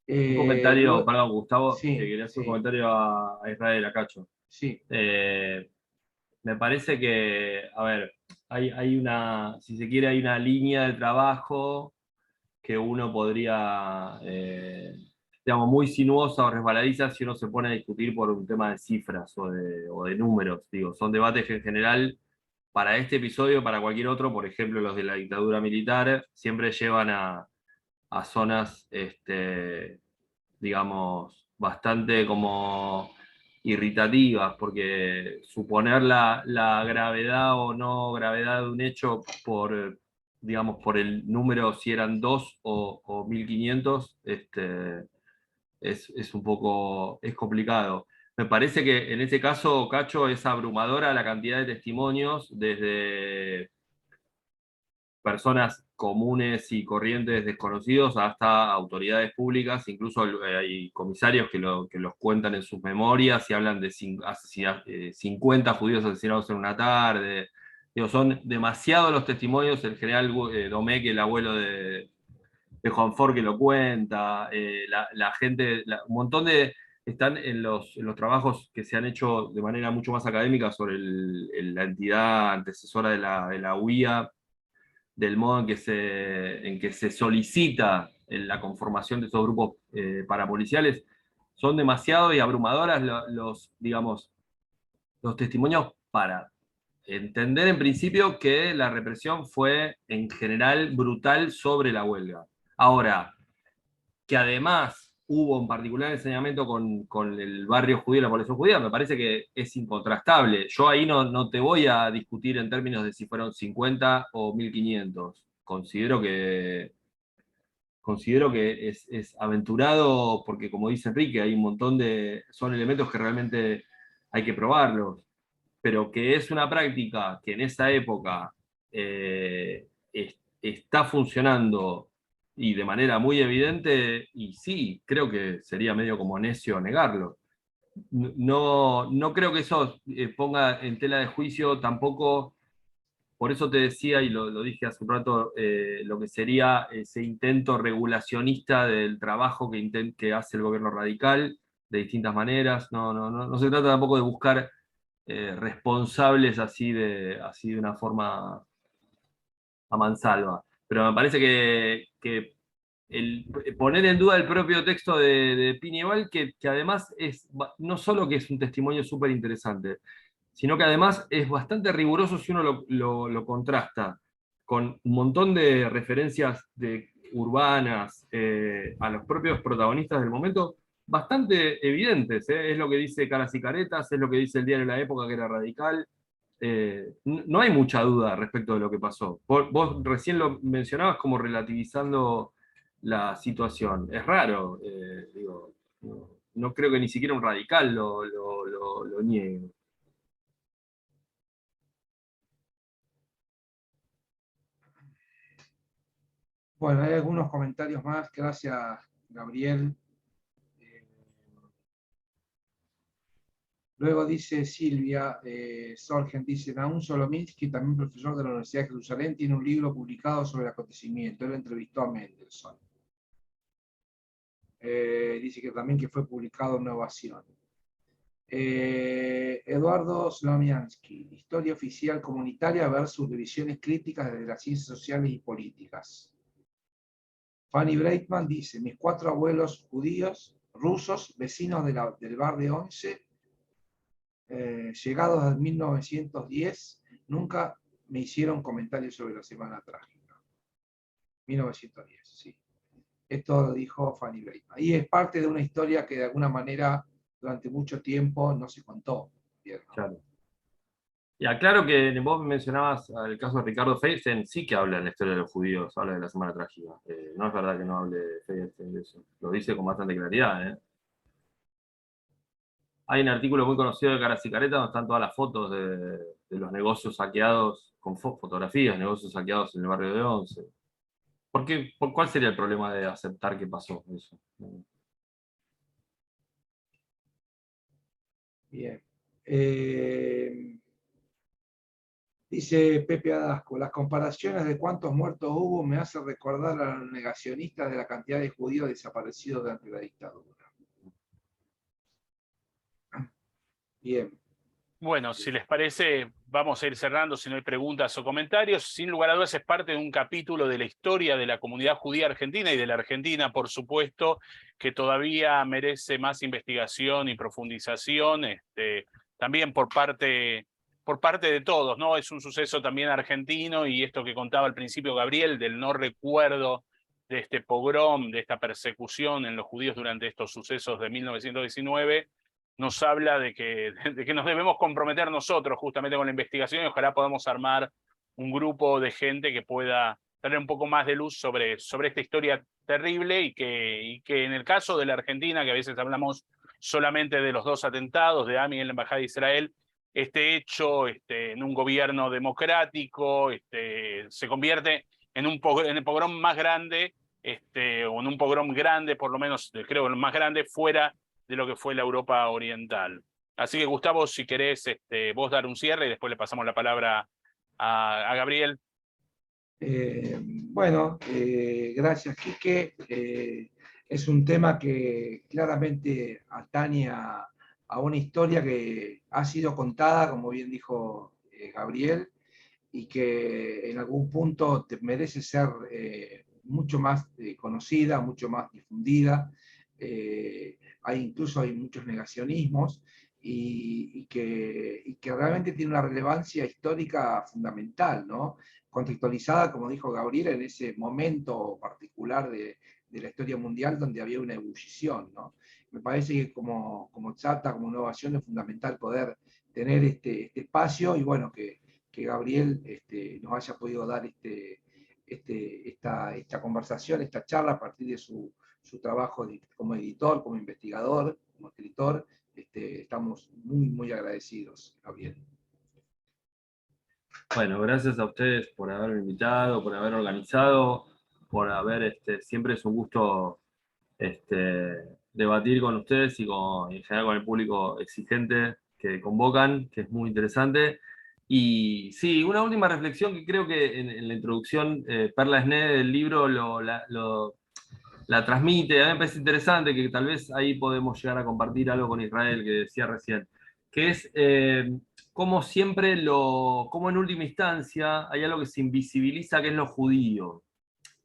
Speaker 2: Un comentario, perdón, Gustavo,
Speaker 3: sí,
Speaker 2: quería hacer
Speaker 3: sí,
Speaker 2: un comentario a Israel, a Cacho.
Speaker 3: sí.
Speaker 2: Me parece que, a ver, hay una, si se quiere, hay una línea de trabajo que uno podría, digamos, muy sinuosa o resbaladiza si uno se pone a discutir por un tema de cifras o de números. Digo, son debates que en general, para este episodio, para cualquier otro, por ejemplo, los de la dictadura militar, siempre llevan a zonas, digamos, bastante como irritativas, porque suponer la gravedad o no gravedad de un hecho por, digamos, por el número, si eran 2 o 1500, es un poco, es complicado. Me parece que en ese caso, Cacho, es abrumadora la cantidad de testimonios desde personas comunes y corrientes desconocidos hasta autoridades públicas, incluso hay comisarios que los cuentan en sus memorias y hablan de 50 judíos asesinados en una tarde. Digo, son demasiados los testimonios, el general Domecq, el abuelo de Juan Fort, que lo cuenta, la gente, un montón de... Están en los trabajos que se han hecho de manera mucho más académica sobre la entidad antecesora de la UIA, del modo en que se solicita en la conformación de esos grupos parapoliciales, son demasiado y abrumadoras digamos, los testimonios para entender en principio que la represión fue en general brutal sobre la huelga. Ahora, que además hubo un particular enseñamiento con el barrio judío y la población judía, me parece que es incontrastable. Yo ahí no te voy a discutir en términos de si fueron 50 o 1500. Considero que es aventurado porque, como dice Enrique, hay un montón son elementos que realmente hay que probarlos, pero que es una práctica que en esa época está funcionando y de manera muy evidente, y sí, creo que sería medio como necio negarlo. No creo que eso ponga en tela de juicio tampoco, por eso te decía, y lo dije hace un rato, lo que sería ese intento regulacionista del trabajo que hace el gobierno radical de distintas maneras. No se trata tampoco de buscar responsables así de una forma a mansalva. Pero me parece que poner en duda el propio texto de Piñeval, que además no solo que es un testimonio súper interesante, sino que además es bastante riguroso si uno lo contrasta con un montón de referencias urbanas a los propios protagonistas del momento, bastante evidentes. Es lo que dice Caras y Caretas, es lo que dice el diario de la época, que era radical. No hay mucha duda respecto de lo que pasó. Vos recién lo mencionabas como relativizando la situación. Es raro, digo, no creo que ni siquiera un radical lo niegue.
Speaker 3: Bueno, hay algunos comentarios más. Gracias, Gabriel. Luego dice Silvia Sorgen, dice, Nahum Solominsky, también profesor de la Universidad de Jerusalén, tiene un libro publicado sobre el acontecimiento. Él entrevistó a Mendelssohn. Dice que también que fue publicado en Novación. Eduardo Slomiansky, Historia Oficial Comunitaria versus Divisiones Críticas de las Ciencias Sociales y Políticas. Fanny Breitman dice, mis 4 abuelos judíos, rusos, vecinos del barrio 11, llegados a 1910, nunca me hicieron comentarios sobre la Semana Trágica. 1910, sí. Esto lo dijo Fanny Breitman. Y es parte de una historia que de alguna manera durante mucho tiempo no se contó. ¿Cierto?
Speaker 2: Claro. Y aclaro que vos mencionabas el caso de Ricardo Feinstein, sí que habla en la historia de los judíos, habla de la Semana Trágica. No es verdad que no hable Feinstein de eso. Lo dice con bastante claridad, ¿eh? Hay un artículo muy conocido de Caras y Caretas donde están todas las fotos de los negocios saqueados, con fotografías, negocios saqueados en el barrio de Once. ¿Cuál sería el problema de aceptar que pasó eso?
Speaker 3: Bien. Dice Pepe Adasco, las comparaciones de cuántos muertos hubo me hacen recordar a los negacionistas de la cantidad de judíos desaparecidos durante la dictadura. Bien.
Speaker 1: Bueno, si les parece, vamos a ir cerrando si no hay preguntas o comentarios. Sin lugar a dudas es parte de un capítulo de la historia de la comunidad judía argentina y de la Argentina, por supuesto, que todavía merece más investigación y profundización, también por parte de todos, ¿no? Es un suceso también argentino y esto que contaba al principio Gabriel, del no recuerdo de este pogrom, de esta persecución en los judíos durante estos sucesos de 1919, nos habla de que nos debemos comprometer nosotros justamente con la investigación y ojalá podamos armar un grupo de gente que pueda traer un poco más de luz sobre esta historia terrible y que en el caso de la Argentina, que a veces hablamos solamente de los 2 atentados de AMI en la Embajada de Israel, este hecho en un gobierno democrático se convierte en el pogrom más grande, o en un pogrom grande, por lo menos creo el más grande, fuera de lo que fue la Europa oriental. Así que Gustavo, si querés vos dar un cierre y después le pasamos la palabra a Gabriel.
Speaker 3: Bueno, gracias, Quique. Es un tema que claramente atañe a una historia que ha sido contada, como bien dijo Gabriel, y que en algún punto merece ser mucho más conocida, mucho más difundida. Incluso hay muchos negacionismos y que realmente tiene una relevancia histórica fundamental, ¿no? Contextualizada, como dijo Gabriel, en ese momento particular de la historia mundial donde había una ebullición, ¿no? Me parece que como Tzavta, como innovación, es fundamental poder tener este espacio y bueno, que Gabriel nos haya podido dar esta conversación, esta charla a partir de su trabajo como editor, como investigador, como escritor. Estamos muy, muy agradecidos, Gabriel.
Speaker 2: Bueno, gracias a ustedes por haberme invitado, por haber organizado, por haber, siempre es un gusto debatir con ustedes y en general con el público exigente que convocan, que es muy interesante. Y sí, una última reflexión que creo que en la introducción Perla Sné del libro la transmite. A mí me parece interesante que tal vez ahí podemos llegar a compartir algo con Israel que decía recién, que es como siempre, como en última instancia hay algo que se invisibiliza, que es lo judío.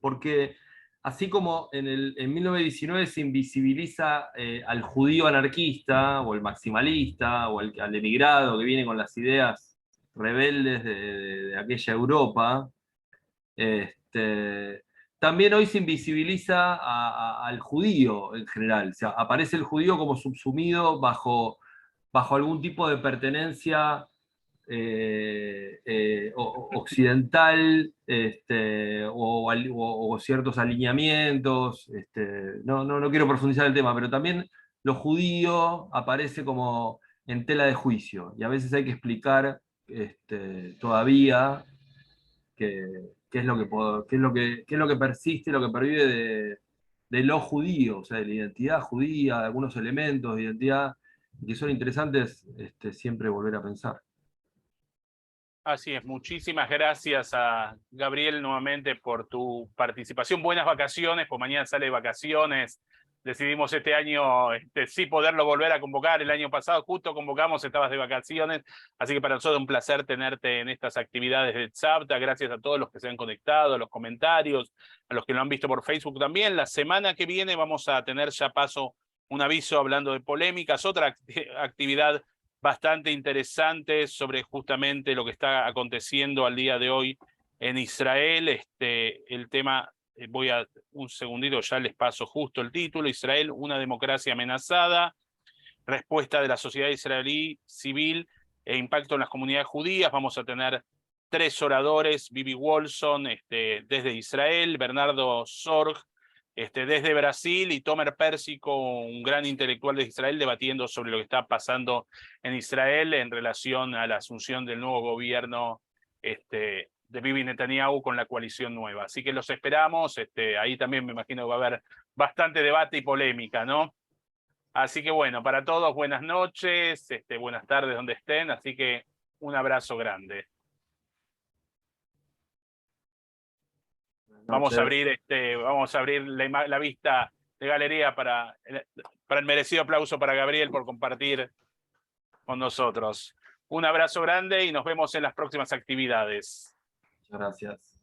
Speaker 2: Porque así como en 1919 se invisibiliza al judío anarquista, o el maximalista, o al emigrado que viene con las ideas rebeldes de aquella Europa, también hoy se invisibiliza al judío en general. O sea, aparece el judío como subsumido bajo algún tipo de pertenencia occidental, o ciertos alineamientos. No quiero profundizar el tema, pero también lo judío aparece como en tela de juicio, y a veces hay que explicar todavía qué es lo que persiste, lo que pervive de lo judío, o sea, de la identidad judía, de algunos elementos de identidad que son interesantes siempre volver a pensar.
Speaker 1: Así es, muchísimas gracias a Gabriel nuevamente por tu participación. Buenas vacaciones, pues mañana sale de vacaciones. Decidimos este año sí poderlo volver a convocar. El año pasado justo convocamos, estabas de vacaciones, así que para nosotros es un placer tenerte en estas actividades de Tzavta. Gracias a todos los que se han conectado, a los comentarios, a los que lo han visto por Facebook también. La semana que viene vamos a tener ya un aviso hablando de polémicas, otra actividad bastante interesante sobre justamente lo que está aconteciendo al día de hoy en Israel. El tema, voy a un segundito, ya les paso justo el título: Israel, una democracia amenazada, respuesta de la sociedad israelí civil impacto en las comunidades judías. Vamos a tener 3 oradores, Bibi Wolson desde Israel, Bernardo Sorg desde Brasil y Tomer Pérsico, un gran intelectual de Israel, debatiendo sobre lo que está pasando en Israel en relación a la asunción del nuevo gobierno de Bibi Netanyahu con la coalición nueva. Así que los esperamos, ahí también me imagino que va a haber bastante debate y polémica, ¿no? Así que bueno, para todos buenas noches, buenas tardes donde estén, así que un abrazo grande. Vamos a abrir, la vista de galería para el merecido aplauso para Gabriel por compartir con nosotros. Un abrazo grande y nos vemos en las próximas actividades.
Speaker 2: Muchas gracias.